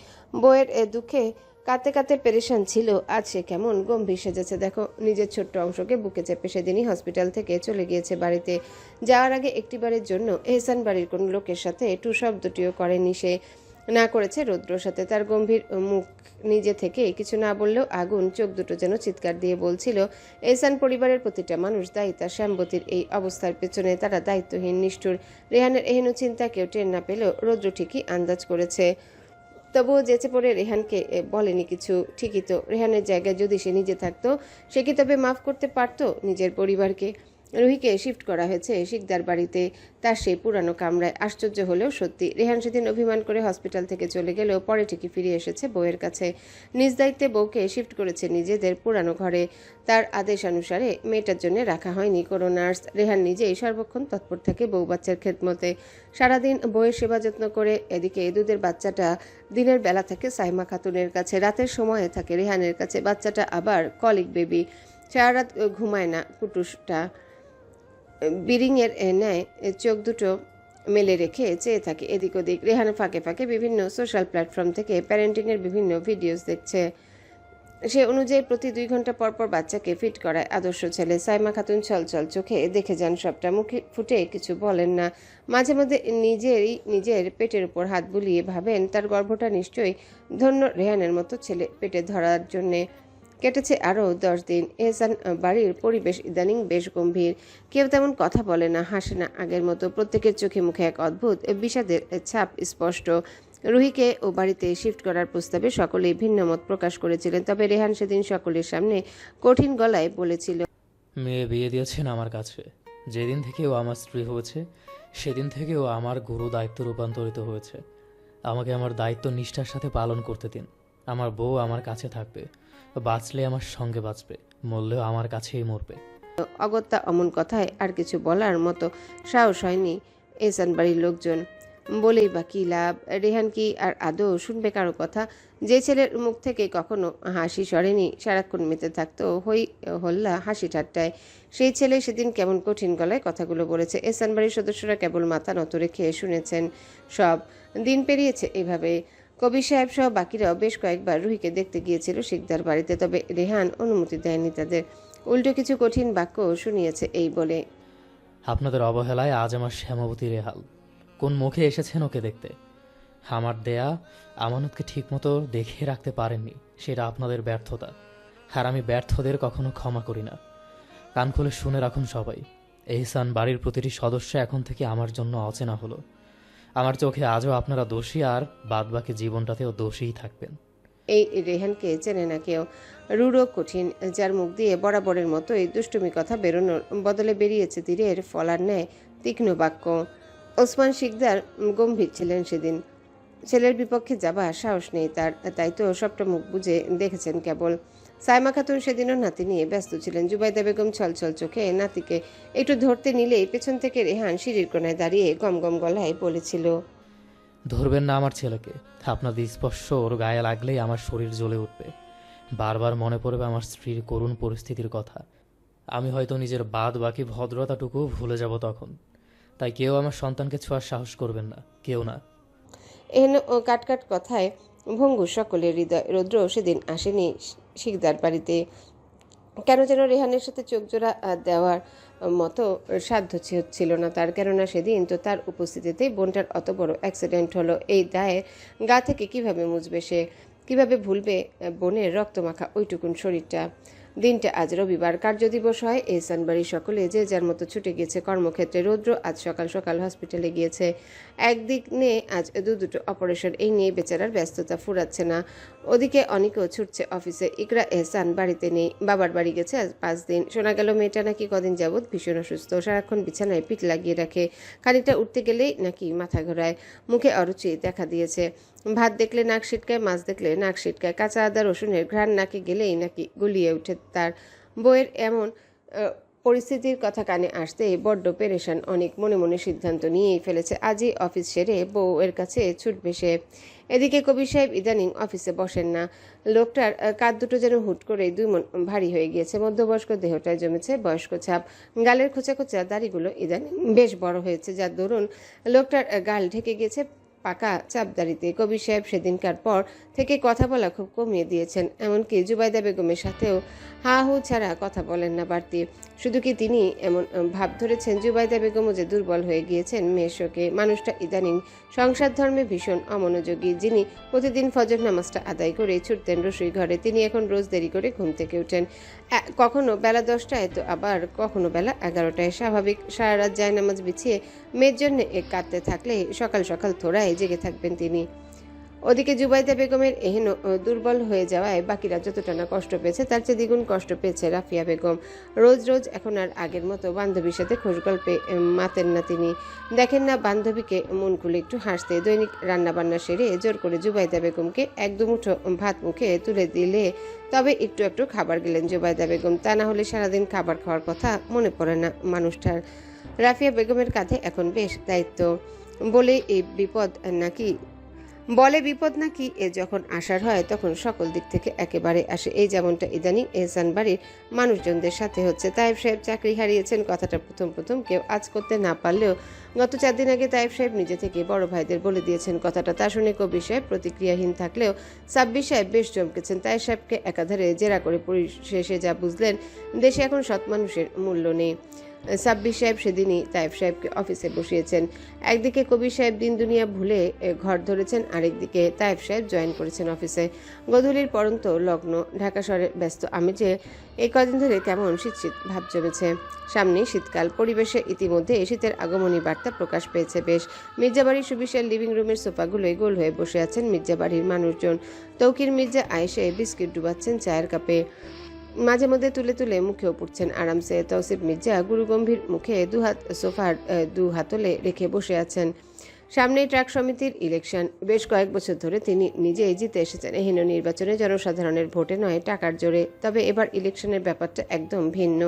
বইয়ের দুঃখে কাঁদতে কাঁদতে পেরেশান ছিল, আজ সে কেমন গম্ভীর সেজেছে দেখো। নিজের ছোট্ট অংশকে বুকে চেপে সেদিনই হসপিটাল থেকে চলে গিয়েছে বাড়িতে। যাওয়ার আগে একটিবারের জন্য এহসান বাড়ির কোনো লোকের সাথে টু শব্দটিও করেনি সে। না করেছে রৌদ্রর সাথে। তার গম্ভীর মুখ নিজে থেকে কিছু না বললেও আগুন চোখ দুটো যেন চিৎকার দিয়ে বলছিল, এহসান পরিবারের প্রতিটা মানুষ দায়ী তার শ্যামবতীর এই অবস্থার পেছনে। তারা দায়িত্বহীন, নিষ্ঠুর। রেহানের এহেন চিন্তা কেউ টের না পেলেও রৌদ্র ঠিকই আন্দাজ করেছে। তবুও যেচে পড়ে রেহানকে বলেনি কিছু। ঠিকই তো, রেহানের জায়গায় যদি সে নিজে থাকতো সে কি তবে মাফ করতে পারতো নিজের পরিবারকে? রুহিকে শিফট করা হয়েছে শিকদার বাড়িতে, তার সেই পুরানো কামরায়। আশ্চর্য হলেও সত্যি, রেহান সেদিন অভিমান করে হসপিটাল থেকে চলে গেলেও পরে ঠিকই ফিরে এসেছে বউয়ের কাছে। নিজ দায়িত্বে বউকে শিফট করেছে নিজেদের পুরানো ঘরে। তার আদেশানুসারে মেয়েটার জন্য রাখা হয়নি কোনো নার্স। রেহান নিজেই সর্বক্ষণ তৎপর থাকে বউ বাচ্চার খেদমতে। সারাদিন বউয়ের সেবা যত্ন করে। এদিকে দুধের বাচ্চাটা দিনের বেলা থাকে সাইমা খাতুনের কাছে, রাতের সময়ে থাকে রেহানের কাছে। বাচ্চাটা আবার কলিক বেবি, সারা রাত ঘুমায় না কুটুসটা। বিরিংয়ের ন্যায় চোখ দুটো মেলে রেখে চেয়ে থাকে এদিক ওদিক। রেহান ফাঁকে ফাঁকে বিভিন্ন সোশ্যাল প্ল্যাটফর্ম থেকে প্যারেন্টিংয়ের বিভিন্ন ভিডিওস দেখছে। সে অনুযায়ী প্রতি 2 ঘন্টা পর পর বাচ্চাকে ফিট করায় আদর্শ ছেলে। সাইমা খাতুন ছলছল চোখে দেখে যান সবটা, মুখে ফুটে কিছু বলেন না। মাঝে মধ্যে নিজের পেটের উপর হাত বুলিয়ে ভাবেন তার গর্ভটা নিশ্চয়ই ধন্য রেহানের মতো ছেলে পেটে ধরার জন্যে। কেটেছে আরও 10 দিন। এহসান বাড়ির পরিবেশ ইদানিং বেশ গম্ভীর। কেউ তেমন কথা বলে না, হাসে না আগের মতো। প্রত্যেকের চোখে মুখে এক অদ্ভুত বিষাদের ছাপ স্পষ্ট। রুহিকে ও বাড়িতে শিফট করার প্রস্তাবে সকলেই ভিন্ন মত প্রকাশ করেছিলেন, তবে রেহান সেদিন সকলের সামনে কঠিন গলায় বলেছিল, মেয়ে বিয়ে দিয়েছেন আমার কাছে। যেদিন থেকে ও আমার স্ত্রী হয়েছে সেদিন থেকে ও আমার গুরু দায়িত্ব রূপান্তরিত হয়েছে। আমাকে আমার দায়িত্ব নিষ্ঠার সাথে পালন করতে দিন। আমার বউ আমার কাছে থাকবে, বাঁচলে আমার সঙ্গে বাঁচবে, মরলেও আমার কাছেই মরবে। অগত্যা অমন কথায় আর কিছু বলার মতো সাহস হয়নি এহসান বাড়ির লোকজন। বলেই বা কী লাভ? রেহান কি আর আদৌ শুনবে কারো কথা? যে ছেলের মুখ থেকে কখনো হাসি সরেনি, সারাক্ষণ মেতে থাকতো হই হল্লা হাসি ঠাট্টায়, সেই ছেলে সেদিন কেমন কঠিন গলায় কথাগুলো বলেছে। এহসান বাড়ির সদস্যরা কেবল মাথা নত রেখে শুনেছেন। সব দিন পেরিয়েছে এভাবে। কবির সাহেব সহ বাকিরাও বেশ কয়েকবার রুহিকে দেখতে গিয়েছিল শিকদার বাড়িতে, তবে রেহান অনুমতি দেয়নি তাদের। উল্টো কিছু কঠিন বাক্য শুনিয়েছে এই বলে, আপনাদের অবহেলায় আজ আমার শ্যামাবতী রেহাল। কোন মুখে এসেছেন ওকে দেখতে? আমার দেয়া আমানতকে ঠিকমতো দেখে রাখতে পারেননি, সেটা আপনাদের ব্যর্থতা। আর আমি ব্যর্থদের কখনো ক্ষমা করি না। কান খুলে শুনে রাখুন সবাই, এহসান বাড়ির প্রতিটি সদস্য এখন থেকে আমার জন্য অচেনা হলো। আমার চোখে আজও আপনারা দোষী, আর বাদবাকি জীবনটাতেও দোষীই থাকবেন। এই রেহানকে চেনে না কেউ। রূঢ় কঠিন, যার মুখ দিয়ে বরাবরের মতোই দুষ্টুমি কথা বেরোনোর বদলে বেরিয়েছে তীরের ফলার ন্যায় তীক্ষ্ণ বাক্য। ওসমান শিকদার গম্ভীর ছিলেন সেদিন। ছেলের বিপক্ষে যাবার সাহস নেই তার, তাই তো সবটা মুখ বুঝে দেখেছেন কেবল। সাইমা খাতুন সেদিনও নাতি নিয়ে ব্যস্ত ছিলেন। জুবাইদা বেগম ছলছল চোখে নাতিকে একটু ধরতে নিলেই পেছন থেকে রেহান সিঁড়ির কোনায় দাঁড়িয়ে গম গম গলায় বলেছিল, ধরবেন না আমার ছেলেকে। আপনাদের স্পর্শ ওর গায়ে লাগলেই আমার শরীর জ্বলে উঠবে। বারবার মনে পড়বে আমার স্ত্রীর করুণ পরিস্থিতির কথা। আমি হয়তো নিজের বাদ বাকি ভদ্রতাটুকু ভুলে যাব তখন। তাই কেউ আমার সন্তানকে ছোঁয়ার সাহস করবেন না, কেউ না। এহেন ও কাটকাট কথায় ভঙ্গু সকলের হৃদয়। রৌদ্র সেদিন আসেনি শিকদার বাড়িতে। কেন যেন রেহানের সাথে চোখ জোড়া দেওয়ার মতো সাধ্য ছিল না তার, কেননা সেদিন তো তার উপস্থিতিতেই বোনটার অত বড় অ্যাক্সিডেন্ট হলো। এই দায়ের গা থেকে কিভাবে মুছবে সে? কিভাবে ভুলবে বোনের রক্তমাখা ওইটুকুন শরীরটা? দিনটা আজ রবিবার, কার্যদিবস হয়। এহসান বাড়ির সকলে যে যার মতো ছুটে গিয়েছে কর্মক্ষেত্রে। রৌদ্র আজ সকাল সকাল হসপিটালে গিয়েছে। একদিনে আজ দুটো অপারেশন, এই নিয়ে বেচারার ব্যস্ততা ফুরাচ্ছে না। ওদিকে অনেকেও ছুটছে অফিসে। ইকরা এহসান বাড়িতে নেই, বাবার বাড়ি গেছে আজ 5 দিন। শোনা গেল মেয়েটা নাকি কদিন যাবৎ ভীষণ অসুস্থ, সারাক্ষণ বিছানায় পিঠ লাগিয়ে রাখে। খানিকটা উঠতে গেলেই নাকি মাথা ঘোরায়, মুখে অরুচি দেখা দিয়েছে। ভাত দেখলে নাক সিটকায়, মাছ দেখলে নাক সিটকায়, কাঁচা আদা রসুনের ঘ্রাণ নাকে গেলেই নাকি গুলিয়ে ওঠে তার। বইয়ের এমন পরিস্থিতির কথা কানে আসতে বড্ড পেরেশান। অনেক মনে মনে সিদ্ধান্ত নিয়েই ফেলেছে আজই অফিস সেরে বউয়ের কাছে ছুটবে সে। এদিকে কবির সাহেব ইদানিং অফিসে বসেন না। লোকটার কাঁধ দুটো যেন হুট করে 2 মণ ভারী হয়ে গিয়েছে। মধ্যবয়স্ক দেহটায় জমেছে বয়স্ক ছাপ। গালের খোঁচা খোঁচা দাড়িগুলো ইদানিং বেশ বড় হয়েছে, যার দরুন লোকটার গাল ঢেকে গেছে পাকা চাপদারিতে। কবির সাহেব সেদিনকার পর থেকে কথা বলা খুব কমিয়ে দিয়েছেন। এমনকি জুবাইদা বেগমের সাথেও হা হু ছাড়া কথা বলেন না বাড়তি। শুধু কি তিনি এমন ভাব ধরেছেন জুবাইদা বেগমও যে দুর্বল হয়ে গিয়েছেন মেয়ের শোকে? মানুষটা ইদানিং সংসার ধর্মে ভীষণ অমনোযোগী। যিনি প্রতিদিন ফজর নামাজটা আদায় করে ছুটতেন রসুই ঘরে, তিনি এখন রোজ দেরি করে ঘুম থেকে ওঠেন। কখনো বেলা 10টায়, তো আবার কখনো বেলা 11টায়। স্বাভাবিক সারা রাত যায় নামাজ বিছিয়ে মেয়ের জন্য কাঁদতে থাকলে সকাল সকাল থোড়ায় জেগে থাকবেন তিনি। ওদিকে জুবাইদা বেগমের এহেন দুর্বল হয়ে যাওয়ায় বাকিরা যতটা না কষ্ট পেয়েছে তার চেয়ে দ্বিগুণ কষ্ট পেয়েছে রাফিয়া বেগম। রোজ রোজ এখন আর আগের মতো বান্ধবীর সাথে খোঁজ গল্পে মাতেন না তিনি। দেখেন না বান্ধবীকে মন খুলে একটু হাসতে। দৈনিক রান্নাবান্না সেরে জোর করে জুবাইদা বেগমকে 1-2 মুঠো ভাত মুখে তুলে দিলে তবে একটু একটু খাবার গেলেন জুবাইদা বেগম। তা না হলে সারাদিন খাবার খাওয়ার কথা মনে পড়ে না মানুষটার। রাফিয়া বেগমের কাঁধে এখন বেশ দায়িত্ব। বলে বিপদ নাকি এ যখন আসার হয় তখন সকল দিক থেকে একেবারে আসে। এই যেমনটা ইদানিং এহসান বাড়ির মানুষজনদের সাথে হচ্ছে। তাইব সাহেব চাকরি হারিয়েছেন, কথাটা প্রথম কেউ আজ করতে না পারলেও গত 4 দিন আগে তাইব সাহেব নিজে থেকে বড় ভাইদের বলে দিয়েছেন কথাটা। তা শুনে কবির সাহেব প্রতিক্রিয়াহীন থাকলেও সাব্বির সাহেব বেশ চমকেছেন। তাইব সাহেবকে একাধারে জেরা করে পরিশেষে যা বুঝলেন, দেশে এখন সৎ মানুষের মূল্য নেই। সাব্বির সাহেব সেদিনই তাইফ সাহেবকে অফিসে বসিয়েছেন। একদিকে কবির সাহেব দিন দুনিয়া ভুলে ঘর ধরেছেন, আরেকদিকে তাইফ সাহেব জয়েন করেছেন অফিসে। গধূলির পরন্ত লগ্ন, ঢাকা শহরের ব্যস্ত আমেজে এই কদিন ধরে কেমন শীত শীত ভাব জমেছে। সামনে শীতকাল, পরিবেশে ইতিমধ্যে শীতের আগমনী বার্তা প্রকাশ পেয়েছে বেশ। মির্জাবাড়ির সুবিশাল লিভিং রুমের সোফাগুলোয় গোল হয়ে বসে আছেন মির্জাবাড়ির মানুষজন। তৌকির মির্জা আয়েশে বিস্কিট ডুবাচ্ছেন চায়ের কাপে, মাঝে মধ্যে তুলে তুলে মুখেও পুড়ছেন আরামসে। তৌসিফ মির্জা গুরুগম্ভীর মুখে দুহাত সোফার দু হাতলে রেখে বসে আছেন। সামনেই ট্রাক সমিতির ইলেকশন। বেশ কয়েক বছর ধরে তিনি নিজেই জিতে এসেছেন এহেন নির্বাচনে, জনসাধারণের ভোটে নয়, টাকার জোরে। তবে এবার ইলেকশনের ব্যাপারটা একদম ভিন্ন।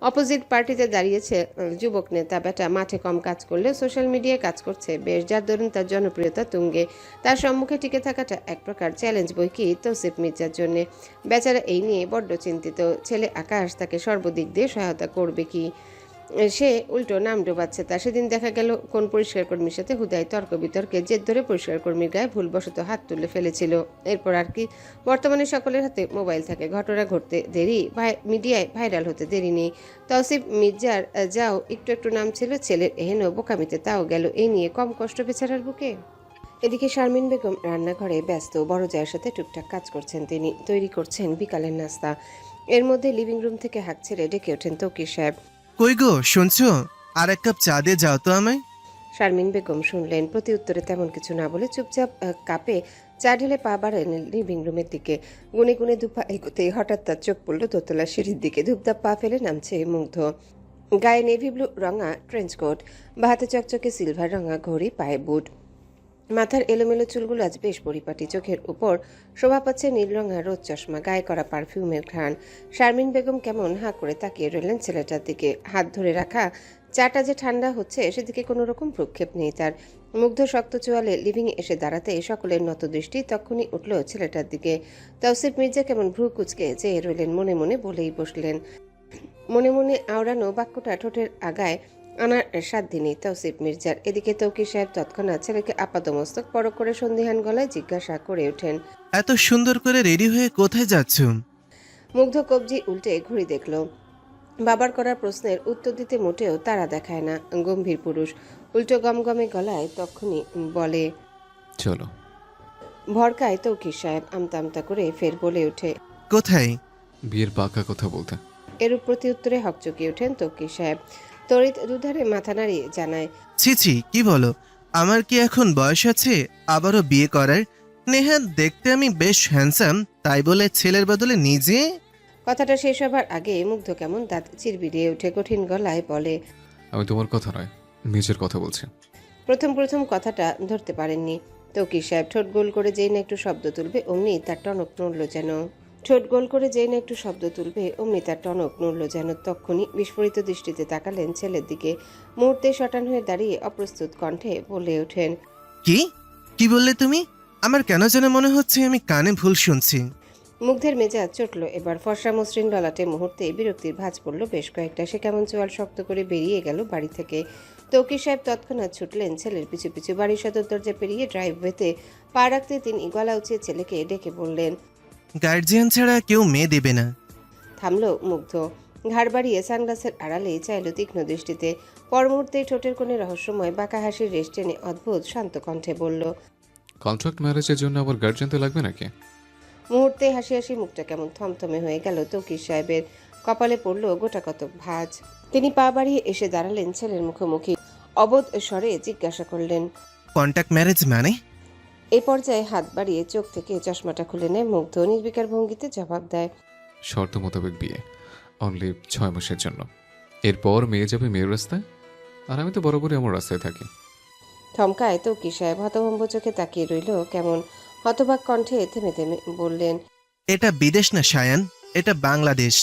অপোজিট পার্টিতে দাঁড়িয়েছে যুবক নেতা বেটা, মাঠে কম কাজ করলেও সোশ্যাল মিডিয়ায় কাজ করছে বেশ, যার দরুন তার জনপ্রিয়তা তুঙ্গে। তার সম্মুখে টিকে থাকাটা এক প্রকার চ্যালেঞ্জ বই কি তৌসিফ মির্জার জন্য। বেচারা এই নিয়ে বড্ড চিন্তিত। ছেলে আকাশ তাকে সর্বদিক দিয়ে সহায়তা করবে কি, সে উল্টো নাম ডোবাচ্ছে তা। সেদিন দেখা গেল কোন পরিষ্কার কর্মীর সাথে হুদায় তর্ক বিতর্কে জেদ ধরে পরিষ্কার কর্মীর গায়ে ভুলবশত হাত তুলে ফেলেছিল। এরপর আর কি, বর্তমানে সকলের হাতে মোবাইল থাকে, ঘটনা ঘটতে দেরি, মিডিয়ায় ভাইরাল হতে দেরি নেই। তৌসিফ মির্জার যাও একটু একটু নাম ছিল ছেলের এহেন বোকামিতে, তাও গেল এই নিয়ে কম কষ্ট বেচারার বুকে। এদিকে শারমিন বেগম রান্নাঘরে ব্যস্ত, বড় জায়ের সাথে টুকটাক কাজ করছেন তিনি, তৈরি করছেন বিকালের নাস্তা। এর মধ্যে লিভিং রুম থেকে হাঁক ছেড়ে ডেকে ওঠেন তৌকির সাহেব। কই গো, শুনছো? আর এক কাপ চা দিয়ে যাও তো আমায়। শারমিন বেগম শুনলেন, প্রতি উত্তরে তেমন কিছু না বলে চুপচাপ কাপে চা ঢেলে পা বাড়ালেন লিভিং রুমের দিকে। গুনে গুনে দুপা এগোতেই হঠাৎ তার চোখ পড়ল দোতলার সিঁড়ির দিকে। ধূপধাপ পা ফেলে নামছে মুগ্ধ। গায়ে নেভি ব্লু রঙা ট্রেঞ্চ কোট, বা হাতে চকচকে সিলভার রঙা ঘড়ি, পায়ে বুট। মাথার এলোমেলো চুলগুলো আজ বেশ পরিপাটি, চোখের উপর শোভা পাচ্ছে নীল রঙা রোদ চশমা, গায়ে করা পারফিউমের ঘ্রাণ। শারমিন বেগম কেমন হাঁ করে তাকিয়ে রইলেন ছেলেটার দিকে। হাত ধরে রাখা চাটা যে ঠান্ডা হচ্ছে সেদিকে কোনো রকম প্রক্ষেপ নেই তার। মুগ্ধ শক্ত চোয়ালে লিভিংয়ে এসে দাঁড়াতে সকলের নত দৃষ্টি তখনই উঠল ছেলেটার দিকে। তৌসিফ মির্জা কেমন ভ্রু কুচকে চেয়ে রইলেন, মনে মনে বলেই বসলেন। মনে মনে আওড়ানো বাক্যটা ঠোঁটের আগায় আনার সাধ্য নেই তৌসিফ মির্জার। এদিকে তৌকির সাহেব তৎক্ষণাৎ ছেলেকে আপাদমস্তক পরখ করে সন্দিহান গলায় জিজ্ঞাসা করে ওঠেন, এত সুন্দর করে রেডি হয়ে কোথায় যাচ্ছ? মুগ্ধ কবজি উল্টে ঘুরি দেখল। বাবার করার প্রশ্নের উত্তর দিতে মোটেও তারা দেখায় না গম্ভীর পুরুষ। উল্টো গমগমে গলায় তখনই বলে, চলো। ভরকায় তৌকির সাহেব আমতা আমতা করে ফের বলে ওঠে, কোথায়? বিয়ের পাকা কথা বলতে। এরূপ প্রতি উত্তরে হকচকিয়ে ওঠেন তৌকির সাহেব। তড়িৎ দুধারে মাথা নাড়িয়ে জানায়, ছি ছি, কি বলো? আমার কি এখন বয়স আছে আবারও বিয়ে করার? নেহাত দেখতে আমি বেশ হ্যান্ডসাম, তাই বলে ছেলের বদলে নিজে? কথাটা শেষ হবার আগে মুগ্ধ কেমন দাঁত চিরবিড়িয়ে উঠে কঠিন গলায় বলে, আমি তোমার কথা নয়, নিজের কথা বলছি। প্রথম কথাটা ধরতে পারেননি তৌকির সাহেব। ঠোঁট গোল করে যেই না একটু শব্দ তুলবে অমনি তার টনক নড়ল যেন। তক্ষুনি বিস্ফোরিত দৃষ্টিতে তাকালেন ছেলের দিকে। মুহূর্তে শটান হয়ে দাঁড়িয়ে অপ্রস্তুত কণ্ঠে বলে ওঠেন, কি কি বললে তুমি? আমার কেন যেন মনে হচ্ছে আমি কানে ভুল শুনছি। মুগ্ধের মেজাজ চটল এবার। ফর্সা মসৃণ ললাটে মুহূর্তে বিরক্তির ভাঁজ পড়ল বেশ কয়েকটা। সে কেমন চোয়াল শক্ত করে বেরিয়ে গেল বাড়ি থেকে। তৌকির সাহেব তৎক্ষণাৎ ছুটলেন ছেলের পিছু পিছু। বাড়ির সদর দরজা পেরিয়ে ড্রাইভওয়েতে পা রাখতে তিনি গলা উঁচিয়ে ছেলেকে ডেকে বললেন, গার্জিয়ান ছাড়া কেউ মেয়ে দেবে না। থামল মুগ্ধ। ঘাড় বাড়িয়ে সানগ্লাসের আড়ালে চাইল তীক্ষ্ণ দৃষ্টিতে। পর মুহূর্তে ঠোঁটের কোণে রহস্যময় বাঁকা হাসির রেশ টেনে অদ্ভুত শান্ত কণ্ঠে বলল, কন্ট্রাক্ট ম্যারেজের জন্য আবার গার্জিয়ান তো লাগবে নাকি? মুহূর্তে হাসি হাসি মুখটা কেমন থমথমে হয়ে গেল তৌকির সাহেবের। কপালে পড়ল গোটা কত ভাঁজ। তিনি পা বাড়িয়ে এসে দাঁড়ালেন ছেলের মুখোমুখি। অবোধ স্বরে জিজ্ঞাসা করলেন, কন্ট্যাক্ট ম্যারেজ মানে? এই পর্যায়ে হাত বাড়িয়ে চোখ থেকে চশমাটা খুলে নেয় মুগ্ধ। নির্বিকার ভঙ্গিতে জবাব দেয়, শর্ত মোতাবেক বিয়ে, অনলি 6 মাসের জন্য। এরপর মেয়ে যাবে মেয়ের রাস্তায়, আর আমি তো বরাবরই আমার রাস্তায় থাকি। থমকায় তৌকির সাহেব। হতভম্ব চোখে তাকিয়ে রইল কেমন। হতবাক কণ্ঠে থেমে থেমে বললেন, এটা বিদেশ না শায়ান, এটা বাংলাদেশ।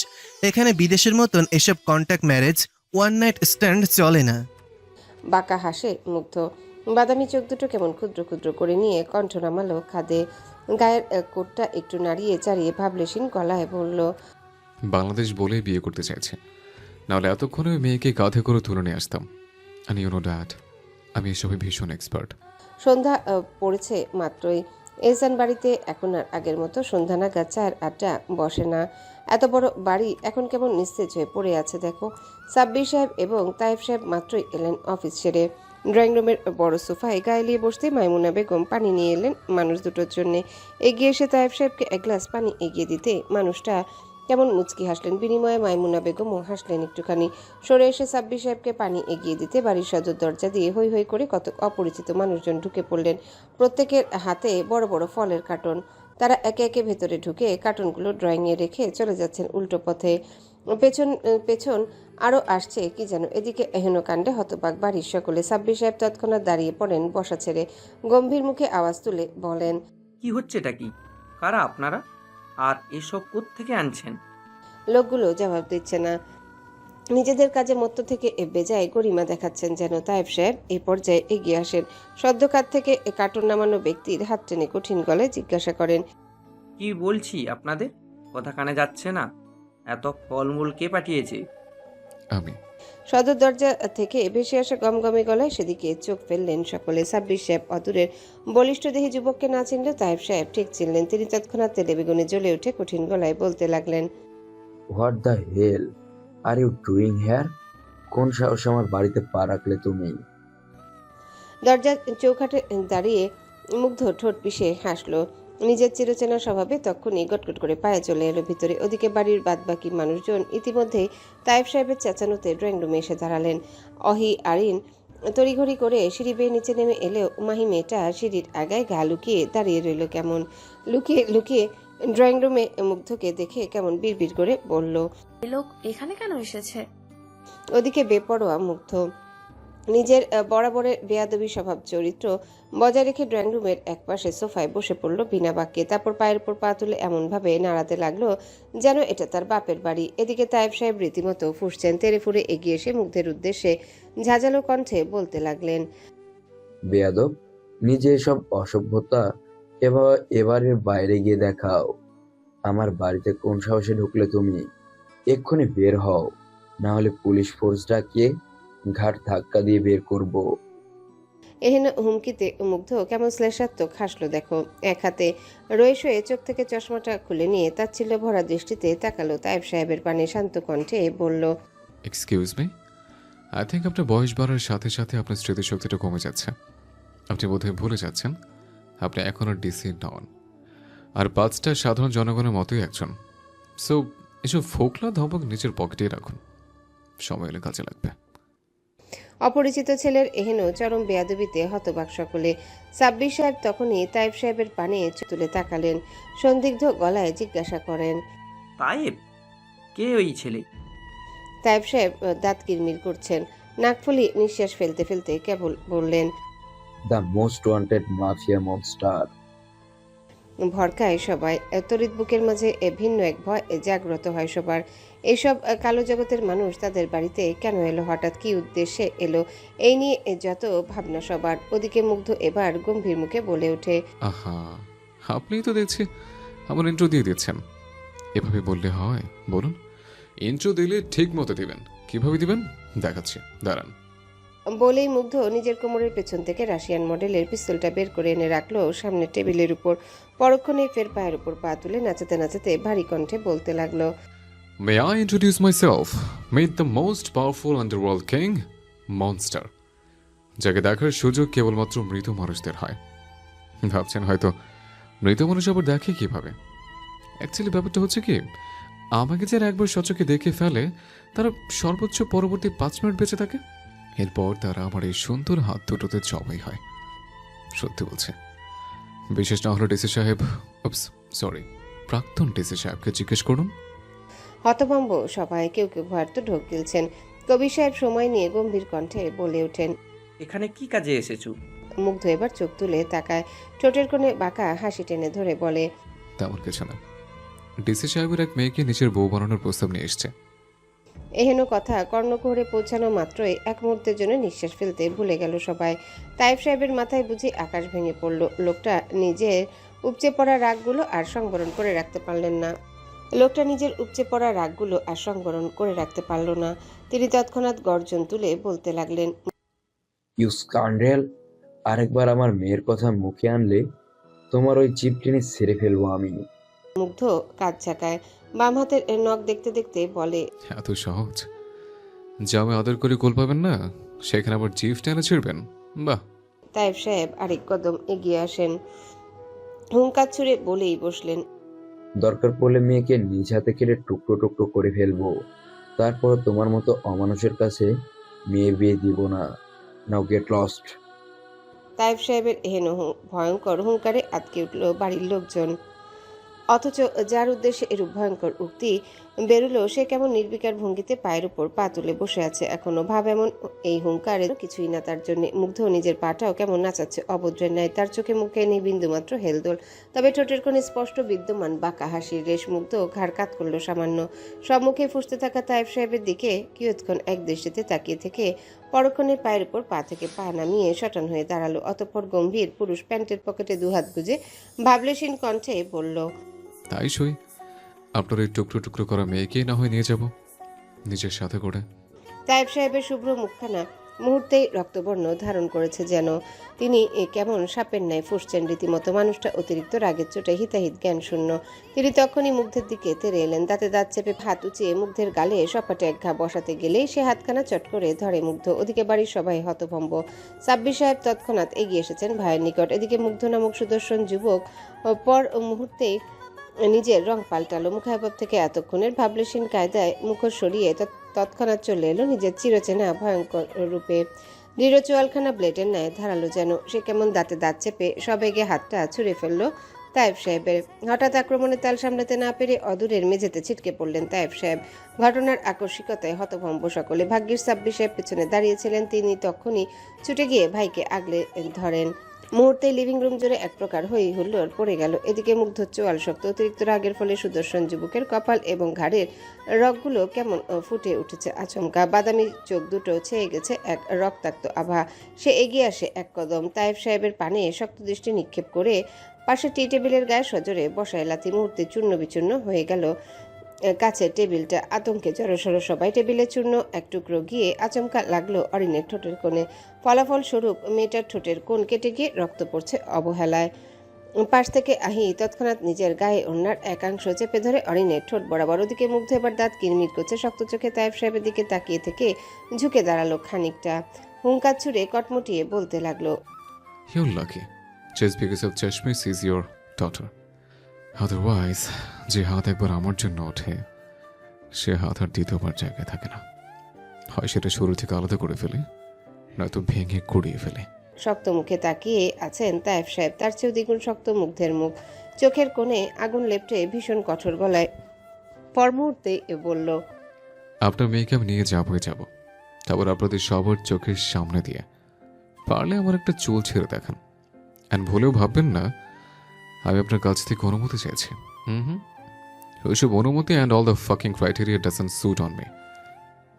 এখানে বিদেশের মতন এসব contact marriage, one night stand চলে না। বাঁকা হাসে মুগ্ধ। বাদামি চোখ দুটো কেমন ক্ষুদ্র ক্ষুদ্র করে নিয়ে কণ্ঠ নামালো খাদে। গায়ের কোটটা একটু নাড়িয়ে চাড়িয়ে ভাবলেশীন গলায় বলল, বাংলাদেশ বলেই বিয়ে করতে চাইছে, নাহলে এতক্ষণে ওই মেয়েকে কাঁধে করে তুলে নিয়ে আসতাম। আর ইউ নো দ্যাট, আমি এসবে ভীষণ এক্সপার্ট। সন্ধ্যা পড়েছে মাত্রই। এহসান বাড়িতে এখন আর আগের মতো সন্ধ্যা নাগাদ চায়ের আড্ডা বসে না। এত বড় বাড়ি এখন কেমন নিস্তেজ হয়ে পড়ে আছে দেখো। সাব্বির সাহেব এবং তাইফ সাহেব মাত্রই এলেন অফিস ছেড়ে। ড্রয়িং রুমের বড় সোফায় গায়ে লিয়ে বসতে মাইমুনা বেগম পানি নিয়ে এলেন মানুষ দুটোর জন্য। এগিয়ে এসে তাইফ সাহেবকে এক গ্লাস পানি এগিয়ে দিতে মানুষটা কেমন মুচকি হাসলেন। বিনিময়ে মাইমুনা বেগমও হাসলেন একটুখানি। সরে এসে সাব্বির সাহেবকে পানি এগিয়ে দিতে বাড়ির সদর দরজা দিয়ে হৈ হৈ করে কত অপরিচিত মানুষজন ঢুকে পড়লেন। প্রত্যেকের হাতে বড় বড় ফলের কার্টন। তারা একে একে ভেতরে ঢুকে কার্টনগুলো ড্রয়িংয়ে রেখে চলে যাচ্ছেন উল্টো পথে। পেছন পেছন আরও আসছে কি যেন। এদিকে এহেন কাণ্ডে হতবাক বাড়ির সকলে। সাব্বির সাহেব তৎক্ষণাৎ দাঁড়িয়ে পড়েন বসা ছেড়ে। গম্ভীর মুখে আওয়াজ তুলে বলেন, কি হচ্ছেটা কি? কারা আপনারা? আর এসব কোত্থেকে আনছেন? লোকগুলো জবাব দিচ্ছে না। নিজেদের কাজে মত্ত থেকে বেজায় গরিমা দেখাচ্ছেন যেন। তাইফ সাহেব এই পর্যায়ে এগিয়ে আসেন। সদ্য কাত থেকে কার্টন নামানো ব্যক্তির হাত টেনে কঠিন গলায় জিজ্ঞাসা করেন, কি বলছি আপনাদের? কথা কানে যাচ্ছে না? এত ফলমূল কে পাঠিয়েছে? আমি। সদর দরজা থেকে ভেসে আসা গমগমে গলায় সেদিকে চোখ ফেললেন সকলে। সাব্বির সাহেব অদূরের বলিষ্ঠ দেহী যুবককে না চিনলেও তাইফ সাহেব ঠিক চিনলেন। তিনি তৎক্ষণাৎ তেলে বেগুনে জ্বলে উঠে কঠিন গলায় বলতে লাগলেন, what the hell are you doing here? কোন সাহস আমার বাড়িতে পা রাখলে তুমি? দরজার চৌকাঠে দাঁড়িয়ে মুগ্ধ ঠোঁট পিষে হাসলো। নিজের চিরচেনা স্বভাবে তখনই গটগট করে পায়ে চলে এলো ভিতরে। ওদিকে বাড়ির বাদবাকি মানুষজন ইতিমধ্যেই তাইফ সাহেবের চেঁচানোতে ড্রয়িং রুমে এসে দাঁড়ালেন। অহি আরিন তড়িঘড়ি করে সিঁড়ি বেয়ে নিচে নেমে এলেও মাহি মেয়েটা সিঁড়ির আগায় গা লুকিয়ে দাঁড়িয়ে রইল কেমন। লুকিয়ে লুকিয়ে ড্রয়িং রুমে মুগ্ধকে দেখে কেমন বিড়বিড় করে বলল, লোক এখানে কেন এসেছে? ওদিকে বেপরোয়া মুগ্ধ নিজের বরাবরের বেয়াদবি স্বভাব চরিত্র বজায় রেখে ড্রয়িং রুমের একপাশে সোফায় বসে পড়ল বিনা বাক্যে। তারপর পায়ের উপর পা তুলে এমনভাবে নাড়াতে লাগলো যেন এটা তার বাপের বাড়ি। এদিকে তাইফ সাহেব রীতিমতো ফুঁসছেন। তেড়ে ফুড়ে এগিয়ে এসে মুগ্ধের উদ্দেশ্যে ঝাঁঝালো কণ্ঠে বলতে লাগলেন, বেয়াদব, নিজে এসব অসভ্যতা এবারের বাইরে গিয়ে দেখাও। আমার বাড়িতে কোন সাহসে ঢুকলে তুমি? এক্ষুনি বের হও, না হলে পুলিশ ফোর্স ডাকিয়ে ঘাট ধাক্কা দিয়ে বের করব। এহেন হুমকিতে মুগ্ধ কেমন শ্লেষাত্মক হাসলো দেখো। এক হাতে রয়েস হয়ে চোখ থেকে চশমাটা খুলে নিয়ে তাচ্ছিল্য ভরা দৃষ্টিতে তাকালো তাইফ সাহেবের পানে। শান্ত কণ্ঠে বলল, এক্সকিউজ মি, আই থিঙ্ক আপনার বয়স বাড়ার সাথে সাথে আপনার স্মৃতিশক্তিটা কমে যাচ্ছে। আপনি বোধহয় ভুলে যাচ্ছেন আপনি এখনও ডিসি নন, আর পাঁচটা সাধারণ জনগণের মতোই একজন। সো এসব ফোকলা ধমক নিজের পকেটেই রাখুন, সময় এলে কাজে লাগবে। অপরিচিত ছেলের এহেন চরম বেয়াদবিতে হতবাক সকলে। সাব্বির সাহেব তখনই তাইফ সাহেবের পানে চোখ তুলে তাকালেন। সন্দিগ্ধ গলায় জিজ্ঞাসা করেন, তাইব? কে ওই ছেলে? তাইফ সাহেব দাঁত কিরমির করছেন। নাকফুলি নিঃশ্বাস ফেলতে ফেলতে কেবল বললেন, the most wanted mafia monster. ভরকায় সবাই। তড়িৎ বুকের মাঝে ভিন্ন এক ভয় জাগ্রত হয় সবার। এইসব কালো জগতের মানুষ তাদের বাড়িতে কেন এলো, হঠাৎ কি উদ্দেশ্যে এলো, এই নিয়ে যত ভাবনা সবার। ওদিকে মুগ্ধ এবার গম্ভীর মুখে বলে ওঠে, আহা, আপনিই তো দেখছি আমার ইন্ট্রো দিয়ে দিচ্ছেন। এভাবে বললে হয়? বলুন, ইন্ট্রো দিলে ঠিক মতো দিবেন। কিভাবে দিবেন দেখাচ্ছি, দাঁড়ান। বলেই মুগ্ধ নিজের কোমরের পেছন থেকে রাশিয়ান মডেলের পিস্তলটা বের করে এনে রাখলো সামনের টেবিলের উপর। পরক্ষণে ফের পায়ের উপর পা তুলে নাচাতে নাচাতে ভারী কণ্ঠে বলতে লাগলো, May I introduce myself? Meet the most powerful underworld king, Monster. যাকে দেখার সুযোগ কেবলমাত্র মৃত মানুষদের হয়। ভাবছেন হয়তো মৃত মানুষ আবার দেখে কিভাবে? অ্যাকচুয়ালি ব্যাপারটা হচ্ছে কি, আমাকে যারা একবার সচকে দেখে ফেলে তারা সর্বোচ্চ পরবর্তী 5 মিনিট বেঁচে থাকে। এরপর তারা আমার এই সুন্দর হাত দুটোতে জবাই হয়। সত্যি বলছে, বিশেষ না হলো ডিসি সাহেব, সরি, প্রাক্তন ডিসি সাহেবকে জিজ্ঞেস করুন। হতভম্ব সবাই। কেউ কেউ ভয়ার্ত ঢোক গিলছেন। কবির সাহেব সময় নিয়ে গম্ভীর কণ্ঠে বলে ওঠেন, এখানে কি কাজে এসেছো? মুগ্ধ এবার চোখ তুলে তাকায়। ঠোঁটের কোণে বাঁকা হাসি টেনে ধরে বলে, তেমন কিছু না, ডিসি সাহেবের এক মেয়েকে নিজের বউ বানানোর প্রস্তাব নিয়ে এসছে। এহেন কথা কর্ণকুহরে পৌঁছানো মাত্রই এক মুহূর্তের জন্য নিঃশ্বাস ফেলতে ভুলে গেল সবাই। তাইফ সাহেবের মাথায় বুঝি আকাশ ভেঙে পড়ল। লোকটা নিজের উপচে পড়া রাগগুলো আর সংবরণ করে রাখতে পারলেন না। তিনি তৎক্ষণাৎ গর্জন তুলে বলতে লাগলেন, ইউ স্কান্ডেল, আরেকবার আমার মেয়ের কথা মুখে আনলে তোমার ওই চিপটিনি ছেড়ে ফেলবো আমি। মুগ্ধ কাজ ঝাঁকায়, বাম হাতের নখ দেখতে দেখতে বলে, এত সহজ? জামে আদর করে গোল পাবেন না, সেখানে আবার জিভ টেনে ছিড়বেন? বাহ! তাইফ সাহেব আরেক কদম এগিয়ে আসেন, হুঙ্কার ছুড়ে বলেই বসলেন, দরকার পড়লে মেয়েকে নিজ হাতে কেটে টুকরো টুকরো করে ফেলবো, তারপর তোমার মতো অমানুষের কাছে মেয়ে বিয়ে দিব না। নাও গেট লস্ট। তাইফ সাহেবের হেন ভয়ঙ্কর হুঙ্কারে আটকে উঠল বাড়ির লোকজন। অথচ যার উদ্দেশ্যে এরূপ ভয়ঙ্কর উক্তি বেরুলো সে কেমন নির্বিকার ভঙ্গিতে পায়ের উপর পা তুলে বসে আছে এখনো। ভাব এমন, এই হুঙ্কারের কিছুই না তার জন্য। মুগ্ধ নিজের পাটাও কেমন নাচাচ্ছে অভদ্রের ন্যায়। তার চোখে মুখে নেই বিন্দুমাত্র হেলদোল, তবে ঠোঁটের কোণে স্পষ্ট বিদ্যমান বাঁকা হাসির রেশ। মুগ্ধ ঘাড় কাত করল সামান্য। সব মুখে ফুসতে থাকা তাইফ সাহেবের দিকে কিয়ৎক্ষণ এক দৃষ্টিতে তাকিয়ে থেকে পরক্ষণে পায়ের উপর পা থেকে পা নামিয়ে শটান হয়ে দাঁড়ালো। অতঃপর গম্ভীর পুরুষ প্যান্টের পকেটে দুহাত গুজে ভাবলেশীন কণ্ঠে বলল, তাই সই, আপনার এই টুকরো টুকরো করা মেয়েকেই না হয় নিয়ে যাব নিজের সাথে করে। তাইব সাহেবের শুভ্র মুখখানা মুহূর্তেই রক্তবর্ণ ধারণ করেছে, যেন তিনি কেমন সাপের ন্যায় ফুসছেন রীতিমতো। মানুষটা অতিরিক্ত রাগের চোটে হিতাহিত জ্ঞান শূন্য। তিনি তখনই মুগ্ধের দিকে তেড়ে এলেন, দাঁতে দাঁত চেপে হাত উঁচিয়ে মুগ্ধের গালে সপাটে এক ঘা বসাতে গেলেই সে হাতখানা চট করে ধরে মুগ্ধ। ওদিকে বাড়ির সবাই হতভম্ব। সাব্বির সাহেব তৎক্ষণাৎ এগিয়ে এসেছেন ভাইয়ের নিকট। এদিকে মুগ্ধ নামক সুদর্শন যুবক পর মুহূর্তেই নিজের রং পাল্টালো। মুখাবব থেকে এতক্ষণের ভাবলেশীন কায়দায় মুখ সরিয়ে তৎক্ষণাৎ চলে এলো নিজের চিরচেনা ভয়ঙ্কর রূপে। দৃঢ় চোয়ালখানা ব্লেডের ন্যায় ধারালো যেন। সে কেমন দাঁতে দাঁত চেপে সবেগে হাতটা ছুঁড়ে ফেললো তায়েব সাহেবের। হঠাৎ আক্রমণের তাল সামলাতে না পেরে অদূরের মেঝেতে ছিটকে পড়লেন তায়েব সাহেব। ঘটনার আকস্মিকতায় হতভম্ব সকলে। ভাগ্যিস সাব্বির সাহেব পেছনে দাঁড়িয়েছিলেন, তিনি তখনই ছুটে গিয়ে ভাইকে আগলে ধরেন। মুহূর্তে লিভিং রুম জুড়ে এক প্রকার হই হুল্লোড় পড়ে গেল। এদিকে মুগ্ধ চোয়াল শক্ত। অতিরিক্ত রাগের ফলে সুদর্শন যুবকের কপাল এবং ঘাড়ের রগগুলো কেমন ফুটে উঠেছে আচমকা। বাদামি চোখ দুটো ছেয়ে গেছে এক রক্তাক্ত আভা। সে এগিয়ে আসে এক কদম, তায়েব সাহেবের পানে শক্ত দৃষ্টি নিক্ষেপ করে পাশে টি টেবিলের গায়ে সজোরে বসায় লাথি। মুহূর্তে চূর্ণ বিচূর্ণ হয়ে গেল কাছে টেবিলটা। আতঙ্কে জড়সড় সবাই। টেবিলে চূর্ণ এক টুকরো গিয়ে আচমকা লাগলো অরিনের ঠোঁটের কোণে। ফলাফল স্বরূপ মেয়েটার ঠোঁটের কোণ কেটে গিয়ে রক্ত পড়ছে অবহেলায়। পাশ থেকে আহি তৎক্ষণাৎ নিজের গায়ে ওড়নার একাংশ চেপে ধরে অরিনের ঠোঁট বরাবর। ওদিকে মুগ্ধ এবার দাঁত কিরমির করছে। শক্ত চোখে তায়েব সাহেবের দিকে তাকিয়ে থেকে ঝুঁকে দাঁড়ালো খানিকটা। হুঙ্কার ছুড়ে কটমটিয়ে বলতে লাগলো, You're lucky just because of Chashmi sees your daughter. Otherwise, যে হাত একবার আমার জন্য ওঠে সে হাত আর দ্বিতীয়বার জায়গায় থাকে না। হয় সেটা শুরু থেকে আলাদা করে ফেলে, নয়তো ভেঙে কুড়িয়ে ফেলে। শক্ত মুখে তাকিয়ে আছেন তায়েব সাহেব। তার চেয়েও দ্বিগুণ শক্ত মুগ্ধের মুখ। চোখের কোণে আগুন লেপটে ভীষণ কঠোর গলায় পর মুহূর্তে বলল, আপনার মেয়েকে আমি নিয়ে যাবই যাব, তারপর আপনাদের সবার চোখের সামনে দিয়ে। পারলে আমার একটা চুল ছেড়ে দেখান। অ্যান্ড ভুলেও ভাববেন না আমি আপনার কাছ থেকে অনুমতি চাইছি। ওইসব অনুমতি and all the fucking criteria doesn't suit on me.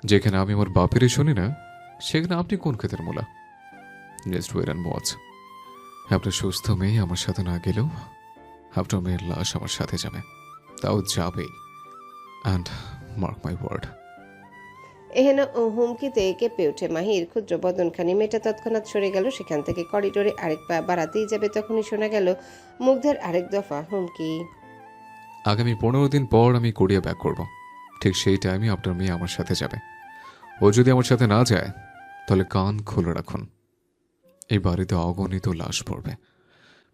যেখানে আমি আমার বাপেরই শুনি না, সেখানে আপনি কোন ক্ষেতের মূলা? Just wait and watch. আপনার সুস্থ মেয়ে আমার সাথে না গেলেও আপনার মেয়ের লাশ আমার সাথে যাবে, তাও যাবেই। And mark my word. এহেন হুমকিতে কেঁপে ওঠে মাহির ক্ষুদ্র বদনখানি। মেয়েটা তৎক্ষণাৎ সরে গেল সেখান থেকে। করিডোরে আরেক পা বাড়াতেই যাবে তখনই শোনা গেল মুগ্ধের আরেক দফা হুমকি। আগামী 15 দিন পর আমি কোরিয়া ব্যাক করব। ঠিক সেই টাইমে আপনার মেয়ে আমার সাথে যাবে। ও যদি আমার সাথে না যায় তাহলে কান খুলে রাখুন, এই বাড়িতে অগণিত লাশ পড়বে।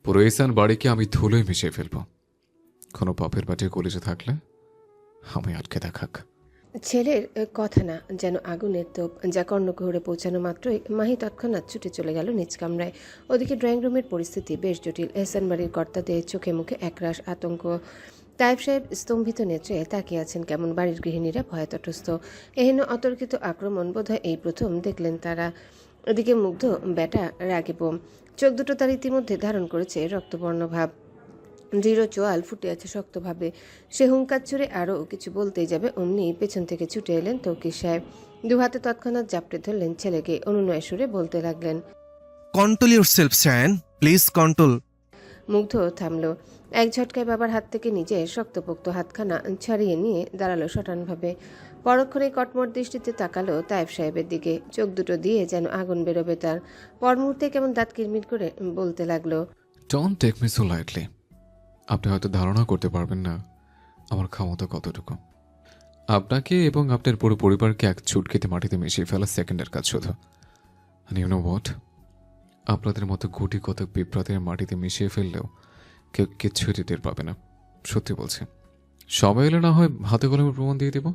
পুরো ইসান বাড়িকে আমি ধুলোয় মিশিয়ে ফেলব। কোনো পাপের বাটে কলেজে থাকলে আমি আটকে দেখাক। ছেলের কথা না যেন আগুনের তোপ, যা কর্ণকুহরে পৌঁছানো মাত্রই মাহি তৎক্ষণাৎ ছুটে চলে গেল নিজ কামরায়। ওদিকে ড্রয়িং রুমের পরিস্থিতি বেশ জটিল। এহসান বাড়ির কর্তাদের চোখে মুখে একরাশ আতঙ্ক। তায়েব সাহেব স্তম্ভিত নেত্রে তাকিয়ে আছেন কেমন। বাড়ির গৃহিণীরা ভয়ে তটস্থ। এহেন অতর্কিত আক্রমণ বোধহয় এই প্রথম দেখলেন তারা। ওদিকে মুগ্ধ বেটা রাগিব, চোখ দুটো তার ইতিমধ্যে ধারণ করেছে রক্তবর্ণ ভাব। দৃঢ় চোয়াল ফুটে আছে শক্তভাবে। সে হুঙ্কার ছুড়ে আরও কিছু বলতেই যাবে, অমনি পেছন থেকে ছুটে এলেন তৌকির সাহেব। দুহাতে তৎক্ষণাৎ জাপটে ধরলেন ছেলেকে। অনুনয় সুরে বলতে লাগলেন, control yourself Shayan, please control. মুগ্ধ থামল। এক ঝটকায় বাবার হাত থেকে নিজের শক্তপোক্ত হাতখানা ছাড়িয়ে নিয়ে দাঁড়ালো শটানভাবে। পরক্ষণে কটমট দৃষ্টিতে তাকালো তায়েব সাহেবের দিকে। চোখ দুটো দিয়ে যেন আগুন বেরোবে তার। পর মুহূর্তে কেমন দাঁত কিরমির করে বলতে লাগলো, don't take me so lightly. আপনি হয়তো ধারণা করতে পারবেন না আমার ক্ষমতা কতটুকু। আপনাকে এবং আপনার পুরো পরিবারকে এক চুটকিতে মাটিতে মিশিয়ে ফেলা সেকেন্ডের কাজ শুধু। ইউ নো হোয়াট, আপনাদের মতো গুটি কত পিঁপড়াদের মাটিতে মিশিয়ে ফেললেও কেউ কিচ্ছুই টের পাবে না। সত্যি বলছি, সবাই এলে না হয় হাতে কলমে প্রমাণ দিয়ে দিব।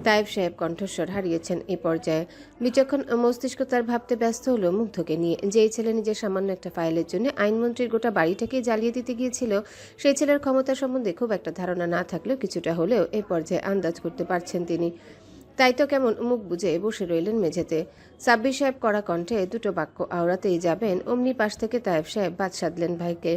তাইব সাহেব কণ্ঠস্বর হারিয়েছেন এই পর্যায়ে। বিচক্ষণ মস্তিষ্ক তার ভাবতে ব্যস্ত হলো মুগ্ধকে নিয়ে। যেই ছেলে নিজের সামান্য একটা ফাইলের জন্য আইনমন্ত্রীর গোটা বাড়িটাকেই জ্বালিয়ে দিতে গিয়েছিল, সেই ছেলের ক্ষমতা সম্বন্ধে খুব একটা ধারণা না থাকলেও কিছুটা হলেও এই পর্যায়ে আন্দাজ করতে পারছেন তিনি। তাই তো কেমন মুখ বুজে বসে রইলেন মেঝেতে। সাব্বির সাহেব কড়া কণ্ঠে দুটো বাক্য আওড়াতেই যাবেন, অমনি পাশ থেকে তায়েব সাহেব বাদ সাধলেন ভাইকে।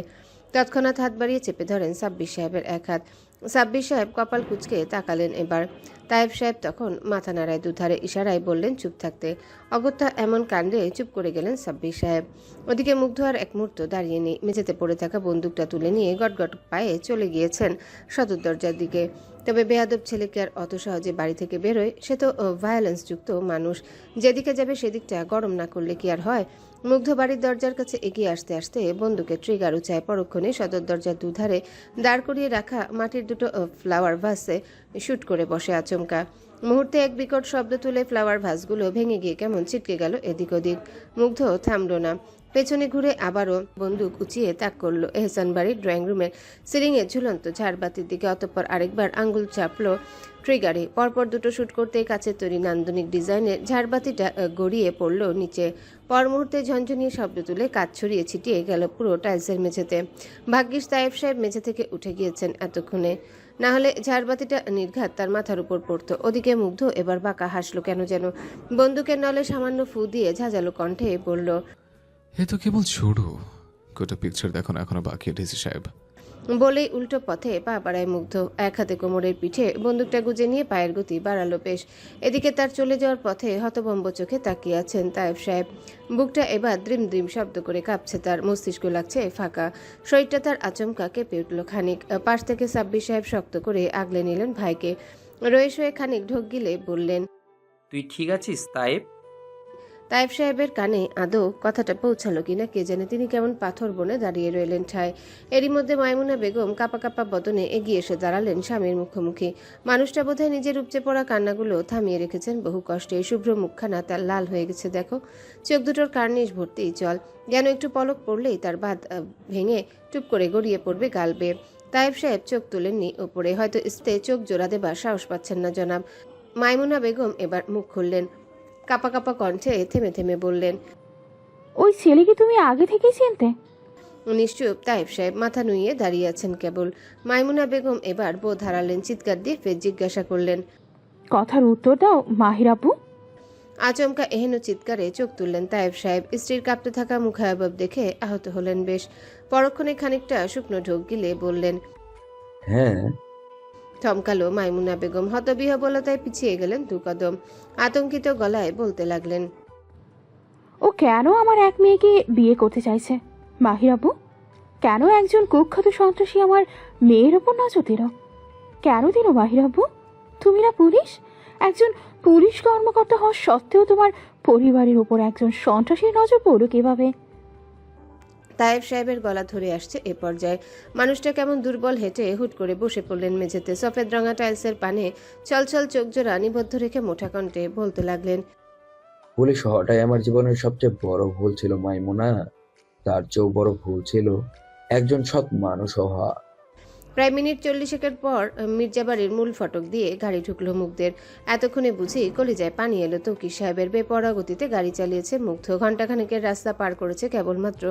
তৎক্ষণাৎ হাত বাড়িয়ে চেপে ধরেন সাব্বির সাহেবের এক হাত। সাব্বির সাহেব কপাল কুঁচকে তাকালেন এবার। তায়েব সাহেব তখন মাথা নাড়ায়, দুধারে ইশারায় বললেন চুপ থাকতে। অগত্যা এমন কাণ্ডে চুপ করে গেলেন সাব্বির সাহেব। ওদিকে মুগ্ধ আর এক মুহূর্ত দাঁড়িয়ে নেই। মেঝেতে পড়ে থাকা বন্দুকটা তুলে নিয়ে গটগট পায়ে চলে গিয়েছেন সদর দরজার দিকে। তবে বেয়াদব ছেলেকে আর অত সহজে বাড়ি থেকে বেরোয়? সে তো ভায়োলেন্স যুক্ত মানুষ, যেদিকে যাবে সেদিকটা গরম না করলে কি আর হয়? মুগ্ধ বাড়ির দরজার কাছে এগিয়ে আসতে আসতে বন্দুকের ট্রিগার উঁচায়। পরক্ষণে সদর দরজার দুধারে দাঁড় করিয়ে রাখা মাটির দুটো ফ্লাওয়ার ভাসে শুট করে বসে আচমকা। মুহূর্তে এক বিকট শব্দ তুলে ফ্লাওয়ার ভাসগুলো ভেঙে গিয়ে কেমন ছিটকে গেল এদিক ওদিক। মুগ্ধ থামল না, পেছনে ঘুরে আবারও বন্দুক উঁচিয়ে তাক করলো এহসান বাড়ির ড্রয়িং রুমের সিলিংয়ে ঝুলন্ত ঝাড়বাতির দিকে। অতঃপর আরেকবার আঙ্গুল চাপলো ট্রিগারে। পরপর দুটো শুট করতেই কাছের তৈরি নান্দনিক ডিজাইনের ঝাড়বাতিটা গড়িয়ে পড়ল নিচে। পর মুহূর্তে ঝনঝনিয়ে শব্দ তুলে কাজ ছড়িয়ে ছিটিয়ে গেল পুরো টাইলসের মেঝেতে। ভাগ্যিস তায়েব সাহেব মেঝে থেকে উঠে গিয়েছেন এতক্ষণে, না হলে ঝাড়বাতিটা নির্ঘাত তার মাথার উপর পড়তো। ওদিকে মুগ্ধ এবার বাঁকা হাসলো কেন যেন। বন্দুকের নলে সামান্য ফু দিয়ে ঝাঁঝালো কণ্ঠে বলল, এ তো কেবল শুরু, গোটা পিকচার দেখুন এখনো বাকি ডিসি সাহেব। বলেই উল্টো পথে পা বাড়ায় মুগ্ধ। এক হাতে কোমরের পিঠে বন্দুকটা গুজে নিয়ে পায়ের গতি বাড়ালো বেশ। এদিকে তার চলে যাওয়ার পথে হতভম্ব চোখে তাকিয়ে আছেন তায়েব সাহেব। বুকটা এবার দ্রিম দ্রিম শব্দ করে কাঁপছে তার, মস্তিষ্ক লাগছে ফাঁকা, শরীরটা তার আচমকা কেঁপে উঠল খানিক। পাশ থেকে সাব্বির সাহেব শক্ত করে আগলে নিলেন ভাইকে। রয়ে শয়ে খানিক ঢোক গিলে বললেন, তুই ঠিক আছিস তায়েব? তায়েব সাহেবের কানে আদৌ কথাটা পৌঁছালো কিনা কে জানে। তিনি কেমন পাথর বনে দাঁড়িয়ে রইলেন ঠায়। এরই মধ্যে মাইমুনা বেগম কাপা কাপা বদনে এগিয়ে এসে দাঁড়ালেন স্বামীর মুখোমুখি। মানুষটা বোধহয় নিজের উপচে পড়া কান্নাগুলো থামিয়ে রেখেছেন বহু কষ্টে। শুভ্র মুখখানা তার লাল হয়ে গেছে দেখো, চোখ দুটোর কার্নিশ ভর্তি জল, যেন একটু পলক পড়লেই তার বাঁধ ভেঙে টুপ করে গড়িয়ে পড়বে গাল বেয়ে। তায়েব সাহেব চোখ তুলেননি ওপরে, হয়তো ইস্তে চোখ জোড়া দেবার সাহস পাচ্ছেন না জনাব। মাইমুনা বেগম এবার মুখ খুললেন, কাপা কাপা কণ্ঠে থেমে থেমে বললেন, ওই ছেলেকে তুমি আগে থেকেই চিনতে? নিশ্চুপ তায়েব সাহেব মাথা নুইয়ে দাঁড়িয়ে আছেন কেবল। মাইমুনা বেগম এবার বোধ হারালেন, চিৎকার দিয়ে ফের জিজ্ঞাসা করলেন, কথার উত্তর দাও মাহির আপু। আচমকা এহেন চিৎকারে চোখ তুললেন তায়েব সাহেব। স্ত্রীর কাঁপতে থাকা মুখায়বব দেখে আহত হলেন বেশ। পরক্ষণে খানিকটা শুকনো ঢোক গিলে বললেন, হ্যাঁ। থমকালো মাইমুনা বেগম। হতবিহ্বলতায় পিছিয়ে গেলেন দু কদম। আতঙ্কিত গলায় বলতে লাগলেন, ও কেন আমার এক মেয়েকে বিয়ে করতে চাইছে মাহির আপু? কেন একজন কুখ্যাত সন্ত্রাসী আমার মেয়ের ওপর নজর দিল? কেন দিল মাহির আপু? তুমি না পুলিশ? একজন পুলিশ কর্মকর্তা হওয়া সত্ত্বেও তোমার পরিবারের উপর একজন সন্ত্রাসীর নজর পড়ল কিভাবে? তায়েব সাহেবের গলা ধরে আসছে এ পর্যায়ে। মানুষটা কেমন দুর্বল হেঁটে হুট করে বসে পড়লেন মেঝেতে। সফেদ রঙা টাইলসের পানে ছলছল চোখ জোড়া নিবদ্ধ রেখে মোটা কণ্ঠে বলতে লাগলেন, পুলিশ হওয়াটাই আমার জীবনের সবচেয়ে বড় ভুল ছিল মাইমুনা। তার চেয়েও বড় ভুল ছিল একজন সৎ মানুষ হওয়া। প্রায় মিনিট 40 পর মির্জাবাড়ির মূল ফটক দিয়ে গাড়ি ঢুকলো মুগ্ধের। এতক্ষণে বুঝি কলিজায় পানি এলো তৌকির সাহেবের। বেপরোয়া গতিতে গাড়ি চালিয়েছে মুগ্ধ। ঘণ্টাখানেকের রাস্তা পার করেছে কেবলমাত্র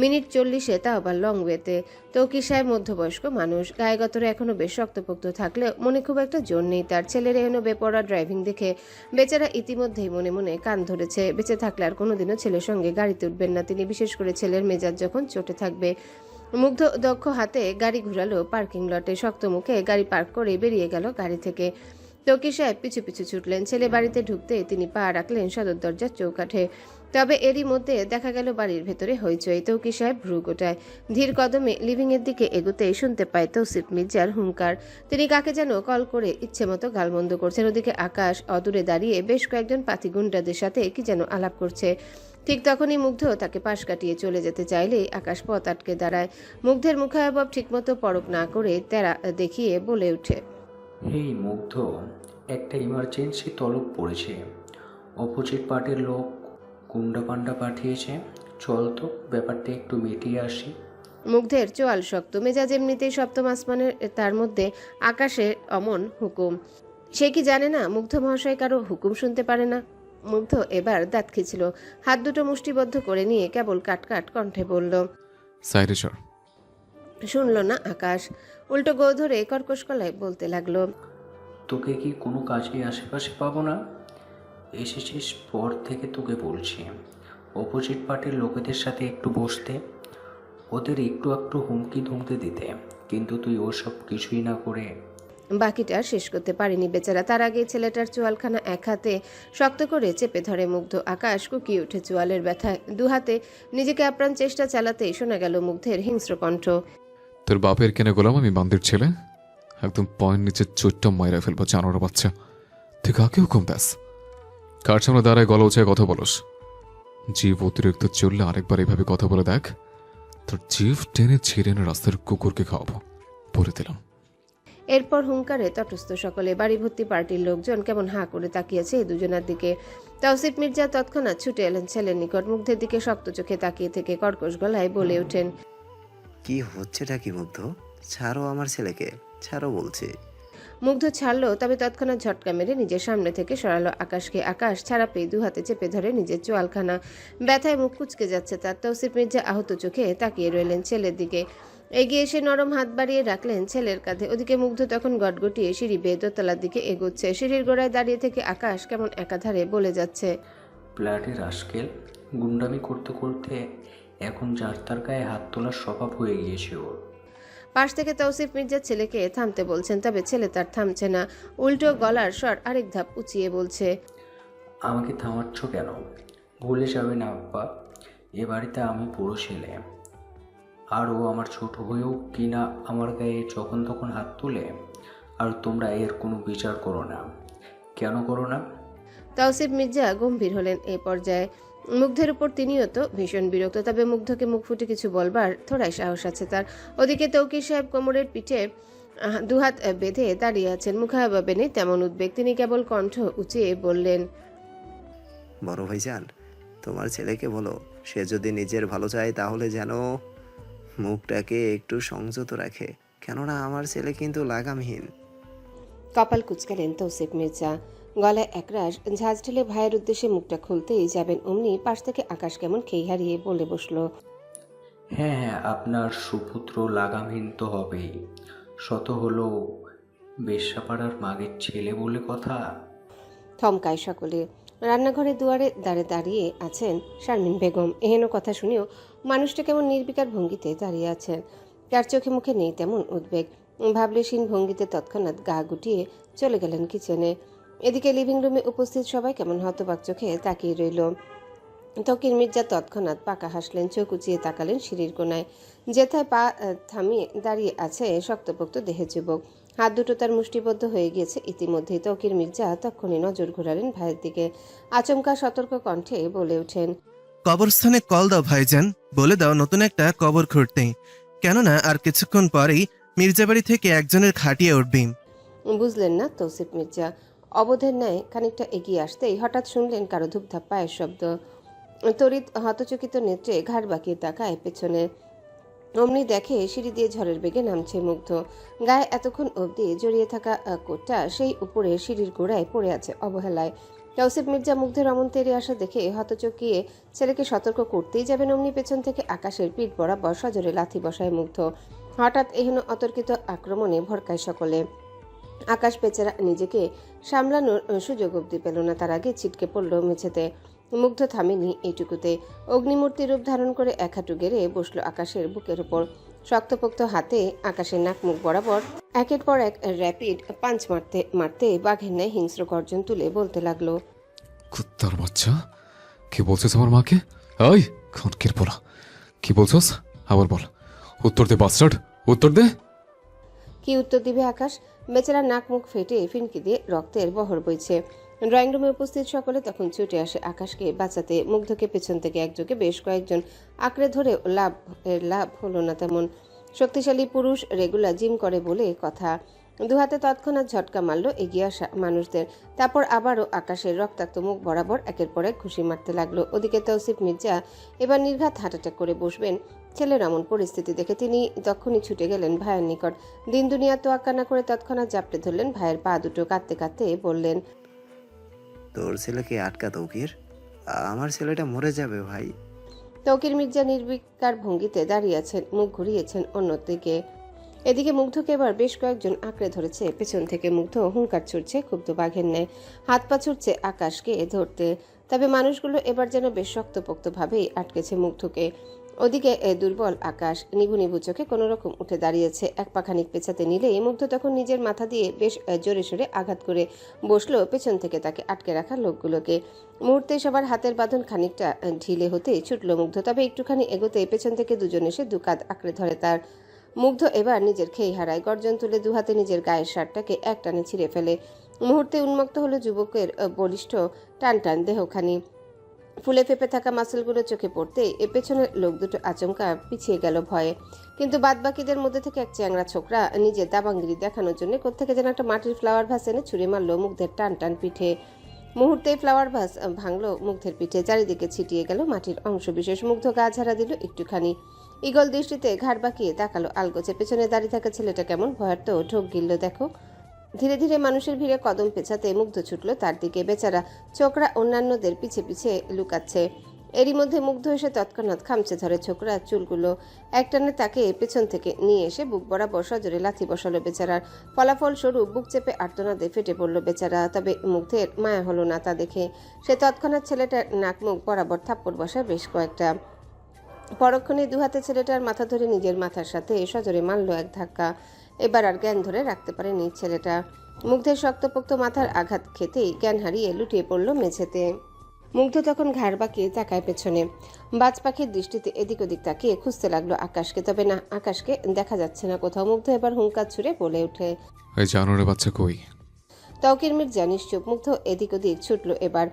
মিনিট 40, তা আবার লং ওয়েতে। তৌকির সাহেব মধ্যবয়স্ক মানুষ, গায়েগতরে এখনো বেশ শক্তপোক্ত থাকলেও মনে খুব একটা জোর নেই তার। ছেলের এহেন বেপরোয়া ড্রাইভিং দেখে বেচারা ইতিমধ্যেই মনে মনে কান ধরেছে। বেঁচে থাকলে আর কোনোদিনও ছেলের সঙ্গে গাড়িতে উঠবেন না তিনি, বিশেষ করে ছেলের মেজাজ যখন চটে থাকবে। মুগ্ধ দক্ষ হাতে গাড়ি ঘুরালো পার্কিং লটে। শক্ত মুখে গাড়ি পার্ক করে বেরিয়ে গেল গাড়ি থেকে। তৌকির সাহেব পিছু পিছু ছুটলেন। ছেলে বাড়িতে ঢুকতে তিনি পা রাখলেন সদর দরজার চৌকাঠে। তবে এরই মধ্যে দেখা গেল বাড়ির ভেতরে হইচই। তৌকির সাহেব ভ্রু গোটায় ধীর কদমে লিভিং এর দিকে এগোতেই শুনতে পায় তৌসিফ মির্জার হুঙ্কার। তিনি কাকে যেন কল করে ইচ্ছে মতো গালমন্দ করছেন। ওদিকে আকাশ অদূরে দাঁড়িয়ে বেশ কয়েকজন পাতি গুন্ডাদের সাথে কি যেন আলাপ করছে। ঠিক তখনই মুগ্ধ তাকে পাশ কাটিয়ে চলে যেতে চাইলেই আকাশ পথ আটকে দাঁড়ায়। মুগ্ধের মুখাবয়ব ঠিকমতো পরখ না করে তেরা দেখিয়ে বলে ওঠে, হেই মুগ্ধ, একটা ইমার্জেন্সি তলব পড়েছে। অপোজিট পার্টির লোক গুন্ডা পান্ডা পাঠিয়েছে, চল তো ব্যাপারটা একটু মিটিয়ে আসি। মুগ্ধের চোয়াল শক্ত, মেজাজ এমনিতেই সপ্তম আসমানের, তার মধ্যে আকাশের অমন হুকুম। সে কি জানে না মুগ্ধ মহাশয় কারো হুকুম শুনতে পারে না? মুগ্ধ এবার দাঁত খিঁচল, হাত দুটো মুষ্টিবদ্ধ করে নিয়ে কেবল কাটকাট কণ্ঠে বলল, সাইডে সর। শুনল না আকাশ, উল্টো গো ধরে কর্কশ গলায় বলতে লাগলো, তোকে কি কোনো কাজে আশেপাশে পাবো না? এসেছিস পর থেকে তোকে বলছি অপোজিট পার্টির লোকেদের সাথে একটু বসতে, ওদের একটু একটু হুমকি ধুমকি দিতে, কিন্তু তুই ওসব কিছুই না করে। বাকিটা শেষ করতে পারেনি বেচারা। তার আগে ছেলেটার চোয়ালখানা এক হাতে শক্ত করে চেপে ধরে মুগ্ধ। আকাশ কুকিয়ে উঠে চোয়ালের ব্যথায়, দু হাতে নিজেকে আপ্রাণ চেষ্টা চালাতেই শোনা গেল মুগ্ধের হিংস্র কণ্ঠ, তোর বাপের কেনে গোলাম আমি বান্দির ছেলে, একদম পয়েন্ট নিচে চোটটা মাইরা ফেলবো জানোয়ার বাচ্চা। তুই কাকে হুকুম দাস? কার সামনে দাঁড়ায় গলা উঁচায় কথা বলস? জীব অতিরিক্ত চললে আরেকবার এইভাবে কথা বলে দেখ, তোর জিভ টেনে ছিঁড়ে এনে রাস্তার কুকুরকে খাওয়াবো, বলে দিলাম। এরপর হুঙ্কারে তটস্থ সকলে। বাড়ি ভর্তি পার্টির লোকজন কেমন হাঁ করে তাকিয়েছে এই দুজনের দিকে। তৌসিফ মির্জা তৎক্ষণাৎ ছুটে এলেন ছেলের নিকট। মুগ্ধের দিকে শক্ত চোখে তাকিয়ে থেকে কর্কশ গলায় বলে ওঠেন, কি হচ্ছেটা কি মুগ্ধ? ছাড়ো আমার ছেলেকে, ছাড়ো বলছি। মুগ্ধ ছাড়লো, তবে তৎক্ষণাৎ ঝটকা মেরে নিজের সামনে থেকে সরালো আকাশকে। আকাশ ছাড়া পেয়ে দু হাতে চেপে ধরে নিজের চোয়ালখানা, ব্যথায় মুখ কুচকে যাচ্ছে তার। তৌসিফ মির্জা আহত চোখে তাকিয়ে রইলেন ছেলের দিকে। এগিয়ে এসে নরম হাত বাড়িয়ে রাখলেন ছেলের কাঁধে। ওদিকে মুগ্ধ তখন গটগটিয়ে সিঁড়ি বেয়ে দোতলার দিকে এগোচ্ছে। সিঁড়ির গোড়ায় দাঁড়িয়ে থেকে আকাশ কেমন একাধারে বলে যাচ্ছে, প্ল্যাটের আজকেল গুন্ডামি করতে করতে এখন যার তার গায়ে হাত তোলার স্বভাব হয়ে গিয়েছে ওর। পাশ থেকে তৌসিফ মির্জার ছেলেকে থামতে বলছেন, তবে ছেলে তার থামছে না। উল্টো গলার স্বর আরেক ধাপ উঁচিয়ে বলছে, আমাকে থামাচ্ছ কেন? ভুলে যাবে না আব্বা, এ বাড়িতে আমি বড় ছেলে, আর ও আমার ছোট হয়েও কিনা আমার গায়ে যখন তখন হাত তুলে, আর তোমরা এর কোনো বিচার করো না। কেন করো না? তৌসিফ মির্জা গম্ভীর হলেন এই পর্যায়ে। মুগ্ধের উপর তিনিও তো ভীষণ বিরক্ত, তবে মুগ্ধকে মুখ ফুটে কিছু বলবার থোড়াই সাহস আছে তার। ওদিকে তৌকির সাহেব কোমরের পিঠে দুহাত বেঁধে দাঁড়িয়ে আছেন, মুখাভাবে নেই তেমন উদ্বেগ। তিনি কেবল কণ্ঠ উঁচিয়ে বললেন, বড় ভাইজান, তোমার ছেলেকে বলো সে যদি নিজের ভালো চায় তাহলে যেন মুখটাকে একটু সংযত রাখে, কেননা আমার ছেলে কিন্তু লাগামহীন। কপাল কুচকালেন তৌসিফ মির্জা। গলায় একরাশ ঝাঁজ ঢেলে ভাইয়ের উদ্দেশ্যে মুখটা খুলতেই যাবেন, অমনি পাশ থেকে আকাশ কেমন খেই হারিয়ে বলে বসলো, হ্যাঁ হ্যাঁ, আপনার সুপুত্র লাগামহীন তো হবেই, শত হলো বেশ্যাপাড়ার মাগের ছেলে বলে কথা। থমকায় সকলে। রান্নাঘরে দুয়ারে দাঁড়িয়ে আছেন শারমিন বেগম। এহেন কথা শুনেও মানুষটা কেমন নির্বিকার ভঙ্গিতে দাঁড়িয়ে আছেন, তার চোখে মুখে নেই তেমন উদ্বেগ। ভাবলেশীন ভঙ্গিতে তৎক্ষণাৎ গা গুটিয়ে চলে গেলেন কিচেনে। এদিকে লিভিং রুমে উপস্থিত সবাই কেমন হতবাক চোখে তাকিয়ে রইল। তৌকির মির্জা তৎক্ষণাৎ পাকা হাসলেন, চোখ উঁচিয়ে তাকালেন সিঁড়ির কোনায়। যেথায় পা থামিয়ে দাঁড়িয়ে আছে শক্তপোক্ত দেহের যুবক, হাত দুটো তার মুষ্টিবদ্ধ হয়ে গিয়েছে ইতিমধ্যেই। তৌকির মির্জা তখনই নজর ঘোরালেন ভাইয়ের দিকে, আচমকা সতর্ক কণ্ঠে বলে ওঠেন, কবরস্থানে কল দাও ভাইজান, বলে দাও নতুন একটা কবর খুঁড়তে, কেননা আর কিছুক্ষণ পরেই মির্জাবাড়ি থেকে একজনের খাটিয়ে উঠবে। বুঝলেন না তৌসিফ মির্জা। অবোধের ন্যায় খানিকটা এগিয়ে আসতেই হঠাৎ শুনলেন কারো ধূপধাপ পায়ের শব্দ। তড়িৎ হতচকিত নেত্রে ঘাড় বাঁকিয়ে তাকায় পেছনে। অমনি দেখে সিঁড়ি দিয়ে ঝড়ের বেগে নামছে মুগ্ধ। গায়ে এতক্ষণ অবধি জড়িয়ে থাকা কোটটা সেই উপরে সিঁড়ির গোড়ায় পড়ে আছে অবহেলায়। তৌসিফ মির্জা মুগ্ধের অমন তেরে আসা দেখে হতচকিয়ে ছেলেকে সতর্ক করতেই যাবেন, অমনি পেছন থেকে আকাশের পিঠ বরাবর সজোরে লাথি বসায় মুগ্ধ। হঠাৎ এহেন অতর্কিত আক্রমণে ভরকায় সকলে। আকাশ বেচারা নিজেকে সামলানোর সুযোগ অবধি পেল না, তার আগে ছিটকে পড়ল মেঝেতে। মুগ্ধ থামেনি এইটুকুতে, অগ্নিমূর্তি রূপ ধারণ করে এক হাঁটু গেড়ে বসলো আকাশের বুকের উপর। শক্তপোক্ত হাতে আকাশের নাক মুখ বরাবর একের পর এক র্যাপিড পাঞ্চ মারতে মারতে বাঘের ন্যায় হিংস্র গর্জন তুলে বলতে লাগলো। কুত্তার বাচ্চা, কি বলছিস আমার মাকে? ওই খনকির পোলা, কি বলছস? আবার বল, উত্তর দে বাস্টার্ড, উত্তর দে। কি উত্তর দিবে আকাশ? বেচারা নাক মুখ ফেটে ফিনকি দিয়ে রক্তের বহর বইছে। ড্রয়িং রুমে উপস্থিত সকলে তখন ছুটে আসে আকাশকে বাঁচাতে। মুগ্ধকে পেছন থেকে একযোগে বেশ কয়েকজন আঁকড়ে ধরে লাভ হলো না তেমন। শক্তিশালী পুরুষ রেগুলার জিম করে বলে কথা। দুহাতে তৎক্ষণাৎ ঝটকা মারল এগিয়ে আসা মানুষদের। তারপর আবারও আকাশের রক্তাক্ত মুখ বরাবর একের পর এক ঘুষি মারতে লাগলো। ওদিকে তৌসিফ মির্জা এবার নির্ঘাত হার্ট অ্যাটাক করে বসবেন। ছেলের এমন পরিস্থিতি দেখে তিনি তখনই ছুটে গেলেন ভাইয়ের নিকট। দিন দুনিয়া তোয়াক্কা না করে তৎক্ষণাৎ জাপটে ধরলেন ভাইয়ের পা দুটো। কাঁদতে কাঁদতে বললেন, তোর ছেলেকে আটকা তৌকির, আমার ছেলেটা মরে যাবে ভাই। তৌকির মির্জা নির্বিকার ভঙ্গিতে দাঁড়িয়ে আছেন, মুখ ঘুরিয়েছেন অন্যদিকে। এদিকে মুগ্ধকে এবার বেশ কয়েকজন আঁকড়ে ধরেছে পেছন থেকে। মুগ্ধ হুঙ্কার ছুটছে ক্ষুব্ধ বাঘের ন্যায়, হাত পা ছুটছে আকাশকে ধরতে। তবে মানুষগুলো এবার যেন বেশ শক্তপোক্তভাবেই আটকেছে মুগ্ধকে। ওদিকে দুর্বল আকাশ নিভু নিভু চোখে কোনো রকম উঠে দাঁড়িয়েছে। এক পা খানিক পেছাতে নিলেই মুগ্ধ তখন নিজের মাথা দিয়ে বেশ জোরে সোরে আঘাত করে বসলো পেছন থেকে তাকে আটকে রাখা লোকগুলোকে। মুহূর্তে সবার হাতের বাঁধন খানিকটা ঢিলে হতে ছুটল মুগ্ধ। তবে একটুখানি এগোতে পেছন থেকে দুজন এসে দু কাঁধ আঁকড়ে ধরে তার। মুগ্ধ এবার নিজের খেই হারায়, গর্জন তুলে দুহাতে নিজের গায়ের শার্টটাকে এক টানে ছিঁড়ে ফেলে। মুহূর্তে উন্মুক্ত হলো যুবকের বলিষ্ঠ টান টান দেহখানি। ফুলে ফেপে থাকা মাসলগুলো চোখে পড়তে পেছনের লোক দুটো আচমকা পিছিয়ে গেল ভয়ে। কিন্তু বাদবাকিদের মধ্যে থেকে এক চ্যাংড়া ছোকরা নিজের দাবাঙ্গিরি দেখানোর জন্য কোত্থেকে যেন একটা মাটির ফ্লাওয়ার ভাস এনে ছুঁড়ে মারল মুগ্ধের টান টান পিঠে। মুহূর্তেই ফ্লাওয়ার ভাস ভাঙলো মুগ্ধের পিঠে, চারিদিকে ছিটিয়ে গেল মাটির অংশ বিশেষ। মুগ্ধ গা ঝাড়া দিল একটুখানি। ঈগল দৃষ্টিতে ঘাড় বাঁকিয়ে তাকালো আলগোছে। পেছনে দাঁড়িয়ে থাকা ছেলেটা কেমন ভয়ার্ত ঢোক গিলল দেখো। ধীরে ধীরে মানুষের ভিড়ে কদম পেছাতে মুগ্ধ ছুটল তার দিকে। বেচারা ছোকরা অন্যান্যদের পিছে পিছে লুকাচ্ছে। এরই মধ্যে মুগ্ধ এসে তৎক্ষণাৎ খামচে ধরে ছোকরার চুলগুলো। একটানে তাকে পেছন থেকে নিয়ে এসে বুক বরাবর সজোরে লাথি বসালো বেচারার। ফলাফল স্বরূপ বুক চেপে আর্তনাদে ফেটে পড়ল বেচারা। তবে মুগ্ধের মায়া হলো না তা দেখে। সে তৎক্ষণাৎ ছেলেটার নাক মুখ বরাবর থাপ্পড় বসায় বেশ কয়েকটা। পরক্ষণে দুহাতে ছেলেটার মাথা ধরে নিজের মাথার সাথে সজোরে মারল এক ধাক্কা। এবার আর জ্ঞান ধরে রাখতে পারেনি ছেলেটা। মুগ্ধের শক্তপোক্ত মাথার আঘাত খেতেই জ্ঞান হারিয়ে লুটিয়ে পড়ল মেঝেতে। মুগ্ধ তখন ঘাড় বাঁকিয়ে তাকায় পেছনে। বাজ পাখির দৃষ্টিতে এদিক ওদিক তাকিয়ে খুঁজতে লাগলো আকাশকে। তবে না, আকাশকে দেখা যাচ্ছে না কোথাও। মুগ্ধ এবার হুঙ্কার ছুড়ে বলে ওঠে, এই জানোয়ারের বাচ্চা কই? তৌকির মির্জা নিশ্চুপ। মুগ্ধ এদিক ওদিক ছুটল এবার।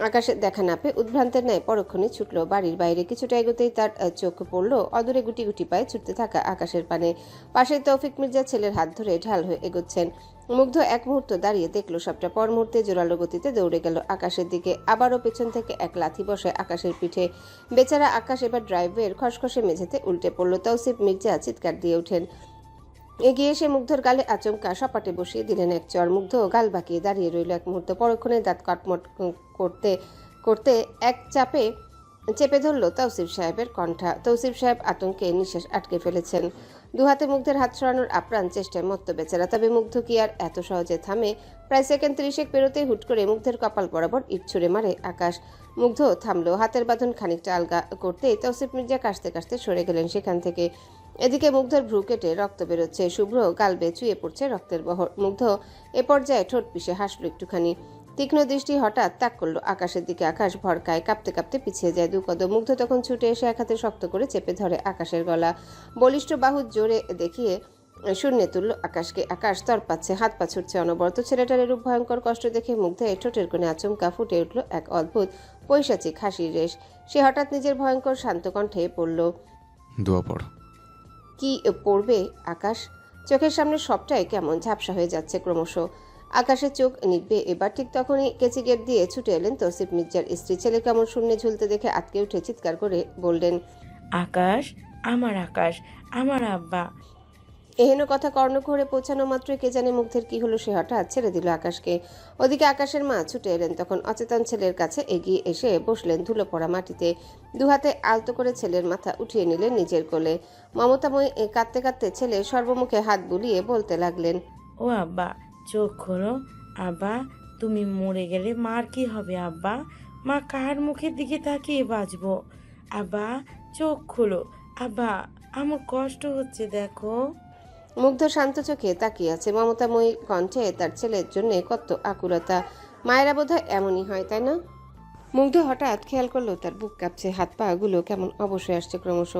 আকাশের দেখা না পেয়ে উদ্ভ্রান্তের ন্যায় পরক্ষণে ছুটল বাড়ির বাইরে। কিছুটা এগোতেই তার চোখ পড়ল অদূরে গুটি গুটি পায়ে ছুটতে থাকা আকাশের পানে। পাশে তৌফিক মির্জা ছেলের হাত ধরে ঢাল হয়ে এগোচ্ছেন। মুগ্ধ এক মুহূর্ত দাঁড়িয়ে দেখলো সবটা। পর মুহূর্তে জোরালো গতিতে দৌড়ে গেল আকাশের দিকে। আবারও পেছন থেকে এক লাথি বসায় আকাশের পিঠে। বেচারা আকাশ এবার ড্রাইভওয়ের খসখসে মেঝেতে উল্টে পড়ল। তৌসিফ মির্জা চিৎকার দিয়ে ওঠেন। এগিয়ে এসে মুগ্ধর গালে আচমকা সপাটে বসিয়ে দিলেন এক চড়। মুগ্ধ গাল বাঁকিয়ে দাঁড়িয়ে রইল এক মুহূর্ত। পরক্ষণে দাঁত কাটমট করতে করতে এক চাপে চেপে ধরল তৌসিফ সাহেবের কণ্ঠা। তৌসিফ সাহেব আতঙ্কে নিঃশ্বাস আটকে ফেলেছেন। দুহাতে মুগ্ধের হাত সরানোর আপ্রাণ চেষ্টায় মত্ত বেচারা। তবে মুগ্ধ কি আর এত সহজে থামে? প্রায় সেকেন্ড 30 পেরোতেই হুট করে মুগ্ধের কপাল বরাবর ইট ছুঁড়ে মারে আকাশ। মুগ্ধ থামলো। হাতের বাঁধন খানিকটা আলগা করতেই তৌসিফ মির্জা কাশতে কাশতে সরে গেলেন সেখান থেকে। এদিকে মুগ্ধর ভ্রু কেটে রক্ত বেরোচ্ছে। শুভ্র গাল বেয়ে চুয়ে পড়ছে রক্তের বহর। মুগ্ধ এ পর্যায়ে ঠোঁট পিষে হাসলো একটুখানি। তীক্ষ্ণ দৃষ্টি হঠাৎ তাক করলো আকাশের দিকে। আকাশ ভরকায় কাঁপতে কাঁপতে পিছিয়ে যায় দু কদম। মুগ্ধ তখন ছুটে এসে এক হাতে শক্ত করে চেপে ধরে আকাশের গলা। বলিষ্ঠ বাহু জোরে দেখিয়ে শূন্যে তুলল আকাশকে। আকাশ তরপাচ্ছে, হাত পা ছুটছে অনবরত। ছেলেটার এরূপ ভয়ঙ্কর কষ্ট দেখে মুগ্ধের ঠোঁটের কোণে আচমকা ফুটে উঠল এক অদ্ভুত পৈশাচিক হাসির রেশ। সে হঠাৎ নিজের ভয়ঙ্কর শান্ত কণ্ঠে পড়ল, দোয়া পড়। কি পড়বে আকাশ? চোখের সামনে সবটাই কেমন ঝাপসা হয়ে যাচ্ছে ক্রমশ। আকাশের চোখ নিববে এবার। ঠিক তখনই কেচি গেট দিয়ে ছুটে এলেন তৌসিফ মির্জার স্ত্রী। ছেলে কেমন শূন্যে ঝুলতে দেখে আতকে উঠে চিৎকার করে বললেন, আকাশ, আমার আব্বা। এহেন কথা কর্ণকুহরে পৌঁছানো মাত্র কে জানে মুগ্ধের কি হলো। সে হঠাৎ ছেড়ে দিল আকাশকে। ওদিকে আকাশের মা ছুটে এলেন তখন অচেতন ছেলের কাছে। এগিয়ে এসে বসলেন ধুলো পড়া মাটিতে। দুহাতে আলতো করে ছেলের মাথা উঠিয়ে নিলেন নিজের কোলে। মমতাময়ী কাঁদতে কাঁদতে ছেলে সর্বমুখে হাত বুলিয়ে বলতে লাগলেন, ও আব্বা, চোখ খোলো। আব্বা, তুমি মরে গেলে মার কি হবে আব্বা? মা কার মুখের দিকে তাকিয়ে বাঁচবো? আব্বা, চোখ খোলো। আব্বা, আমার কষ্ট হচ্ছে দেখো। মুগ্ধ শান্ত চোখে তাকিয়ে আছে। মমতাময়ী কণ্ঠে তার ছেলের জন্য কত আকুলতা। মায়েরা বোধহয় এমনই হয়, তাই না? মুগ্ধ হঠাৎ খেয়াল করলো তার বুক কাঁপছে, হাত পা গুলো কেমন অবশ্যই আসছে ক্রমশ।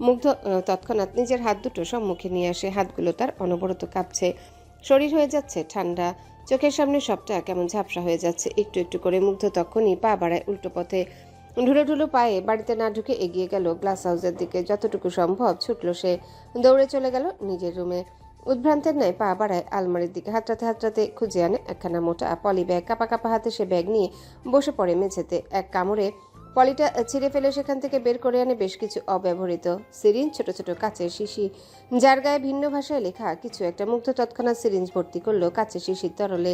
মুগ্ধ তৎক্ষণাৎ নিজের হাত দুটো সম্মুখে নিয়ে আসে। হাতগুলো তার অনবরত কাঁপছে, শরীর হয়ে যাচ্ছে ঠান্ডা, চোখের সামনে সবটা কেমন ঝাপসা হয়ে যাচ্ছে একটু একটু করে। মুগ্ধ তখনই পা বাড়ায় উল্টো পথে, ঢুলো ঢুলো পায়ে বাড়িতে না ঢুকে এগিয়ে গেল গ্লাস হাউসের দিকে। যতটুকু সম্ভব ছুটলো সে, দৌড়ে চলে গেল নিজের রুমে। উদ্ভ্রান্তের ন্যায় পা বাড়ায় আলমারির দিকে, হাতড়াতে খুঁজে আনে একখানা মোটা পলি ব্যাগ। কাপা কাপা হাতে সে ব্যাগ নিয়ে বসে পড়ে মেঝেতে। এক কামড়ে পলিটা ছিঁড়ে ফেলে সেখান থেকে বের করে আনে বেশ কিছু অব্যবহৃত সিরিঞ্জ, ছোট ছোট কাচের শিশি, যার গায়ে ভিন্ন ভাষায় লেখা কিছু একটা। মুগ্ধ তৎক্ষণাৎ সিরিঞ্জ ভর্তি করলো কাচের শিশির তরলে।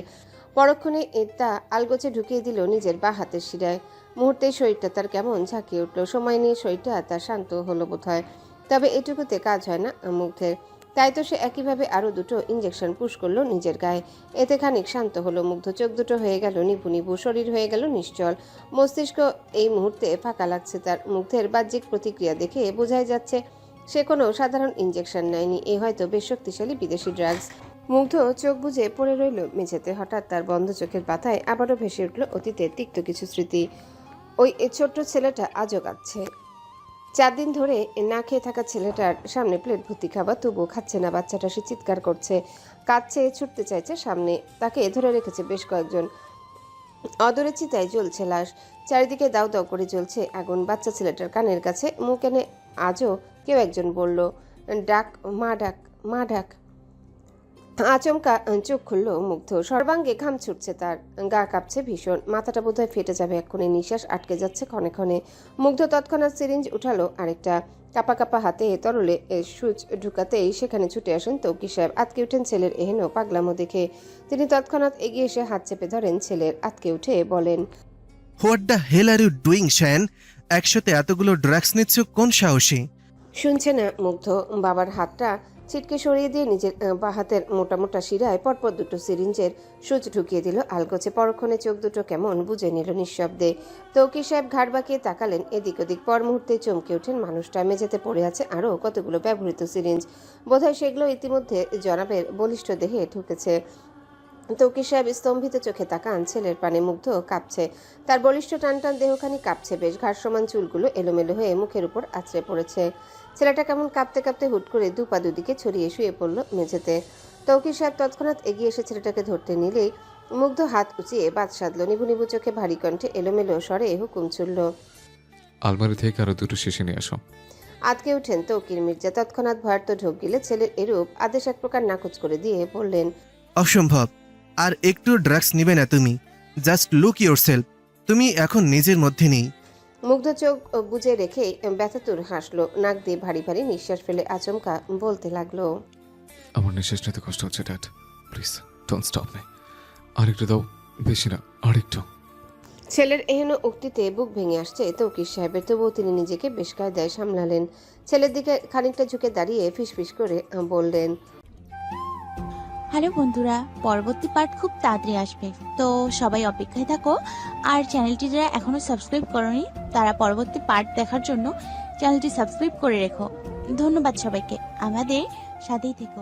পরক্ষণে তা আলগোছে ঢুকিয়ে দিল নিজের বা হাতের শিরায়। মুহূর্তেই শরীরটা তার কেমন ঝাঁকিয়ে উঠল। সময় নিয়ে শরীরটা তার শান্ত হলো বোধহয়, তবে এটুকুতে কাজ হয় না মুগ্ধের। তাই তো সে একইভাবে আরও দুটো ইঞ্জেকশন পুশ করলো নিজের গায়ে। এতে খানিক শান্ত হলো মুগ্ধ। চোখ দুটো হয়ে গেল নিভু নিভু, শরীর হয়ে গেল নিশ্চল, মস্তিষ্ক এই মুহূর্তে ফাঁকা লাগছে তার। মুগ্ধের বাহ্যিক প্রতিক্রিয়া দেখে বোঝাই যাচ্ছে সে কোনো সাধারণ ইঞ্জেকশন নেয়নি, এ হয়তো বেশ শক্তিশালী বিদেশি ড্রাগস। মুগ্ধ চোখ বুজে পড়ে রইল মেঝেতে। হঠাৎ তার বন্ধ চোখের পাতায় আবারও ভেসে উঠল অতীতের তিক্ত কিছু স্মৃতি। ওই ছোট্ট ছেলেটা আজও কাঁদছে। 4 দিন ধরে না খেয়ে থাকা ছেলেটার সামনে প্লেট ভর্তি খাবার, তবুও খাচ্ছে না বাচ্চাটা। সে চিৎকার করছে, কাঁদছে, ছুটতে চাইছে সামনে। তাকে ধরে রেখেছে বেশ কয়েকজন। অদূরে চিতায় জ্বলছে লাশ, চারিদিকে দাউ দাউ করে জ্বলছে আগুন। বাচ্চা ছেলেটার কানের কাছে মুখ এনে আজও কেউ একজন বলল, ডাক, মা ডাক, মা ডাক। আচমকা চোখ খুলল মুগ্ধ। সর্বাঙ্গে ঘাম ছুটছে তার, গা কাঁপছে ভীষণ, মাথাটা বোধহয় ফেটে যাবে এক্ষুনি, নিঃশ্বাস আটকে যাচ্ছে ক্ষণে ক্ষণে। মুগ্ধ তৎক্ষণাৎ সিরিঞ্জ উঠালো আরেকটা। কাপা কাপা হাতে তরলে সুচ ঢুকাতেই সেখানে ছুটে আসেন তৌকি সাহেব। আতকে উঠেন ছেলের এহেন পাগলামো দেখে। তিনি তৎক্ষণাৎ এগিয়ে এসে হাত চেপে ধরেন ছেলের। আতকে উঠে বলেন, what the hell are you doing Shane? একসাথে এতগুলো ড্রাগস নিচ্ছ কোন সাহসী? শুনছে না মুগ্ধ। বাবার হাতটা ছিটকে সরিয়ে দিয়ে নিজের বা হাতের মোটা মোটা শিরায় পরপর দুটো সিরিঞ্জের সুচ ঢুকিয়ে দিল আলগোছে। পরক্ষণে চোখ দুটো কেমন বুঝে নিল নিঃশব্দে। তৌকি সাহেব ঘাড় বাঁকিয়ে তাকালেন এদিক ওদিক। পর মুহূর্তে চমকে ওঠেন মানুষটা। মেঝেতে পড়ে আছে আরও কতগুলো ব্যবহৃত সিরিঞ্জ, বোধহয় সেগুলো ইতিমধ্যে জনাবের বলিষ্ঠ দেহে ঢুকেছে। তৌকি সাহেব স্তম্ভিত চোখে তাকান ছেলের পানে। মুগ্ধ কাঁপছে, তার বলিষ্ঠ টান টান দেহখানি কাঁপছে বেশ। ঘাড় সমান চুলগুলো এলোমেলো হয়ে মুখের উপর আছড়ে পড়েছে। ছেলেটা কেমন কাঁপতে কাঁপতে হুট করে দুপা দুদিকে ছড়িয়ে শুয়ে পড়ল মেঝেতে। তৌকি সাহেব তৎক্ষণাৎ এগিয়ে এসে ছেলেটাকে ধরতে নিলেই মুগ্ধ হাত উঁচিয়ে বাদ সাধল। নিভু নিভু চোখে ভারী কণ্ঠে এলোমেলো স্বরে হুকুম ছুড়ল, আলমারি থেকে আরো দুটো শিশি নিয়ে আসো। আতকে উঠেন তৌকির মির্জা। তৎক্ষণাৎ ভয়ার্ত ঢোক গিলে ছেলের এরূপ আদেশ এক প্রকার নাকচ করে দিয়ে বললেন, অসম্ভব, আর একটু ড্রাগস নিবে না তুমি। জাস্ট লুক ইয়োরসেলফ, তুমি এখন নিজের মধ্যে নেই। মুগ্ধ চোখ বুজে রেখে ব্যথাতুর হাসলো। নাক দিয়ে ভারী ভারী নিঃশ্বাস ফেলে আচমকা বলতে লাগলো, আমার নিঃশ্বাস নিতে কষ্ট হচ্ছে dad, please don't stop me, আরেকটু দাও, বেশি না, আরেকটু। ছেলের এহেন উক্তিতে বুক ভেঙে আসছে তৌকির সাহেবের, তবুও তিনি নিজেকে বেশ কায়দায় সামলালেন। ছেলের দিকে খানিকটা ঝুঁকে দাঁড়িয়ে ফিসফিস করে বললেন, হ্যালো বন্ধুরা, পরবর্তী পার্ট খুব তাড়াতাড়ি আসবে, তো সবাই অপেক্ষায় থাকো। আর চ্যানেলটি যারা এখনো সাবস্ক্রাইব করোনি তারা পরবর্তী পার্ট দেখার জন্য চ্যানেলটি সাবস্ক্রাইব করে রেখো। ধন্যবাদ সবাইকে, আমাদের সাথেই থেকো।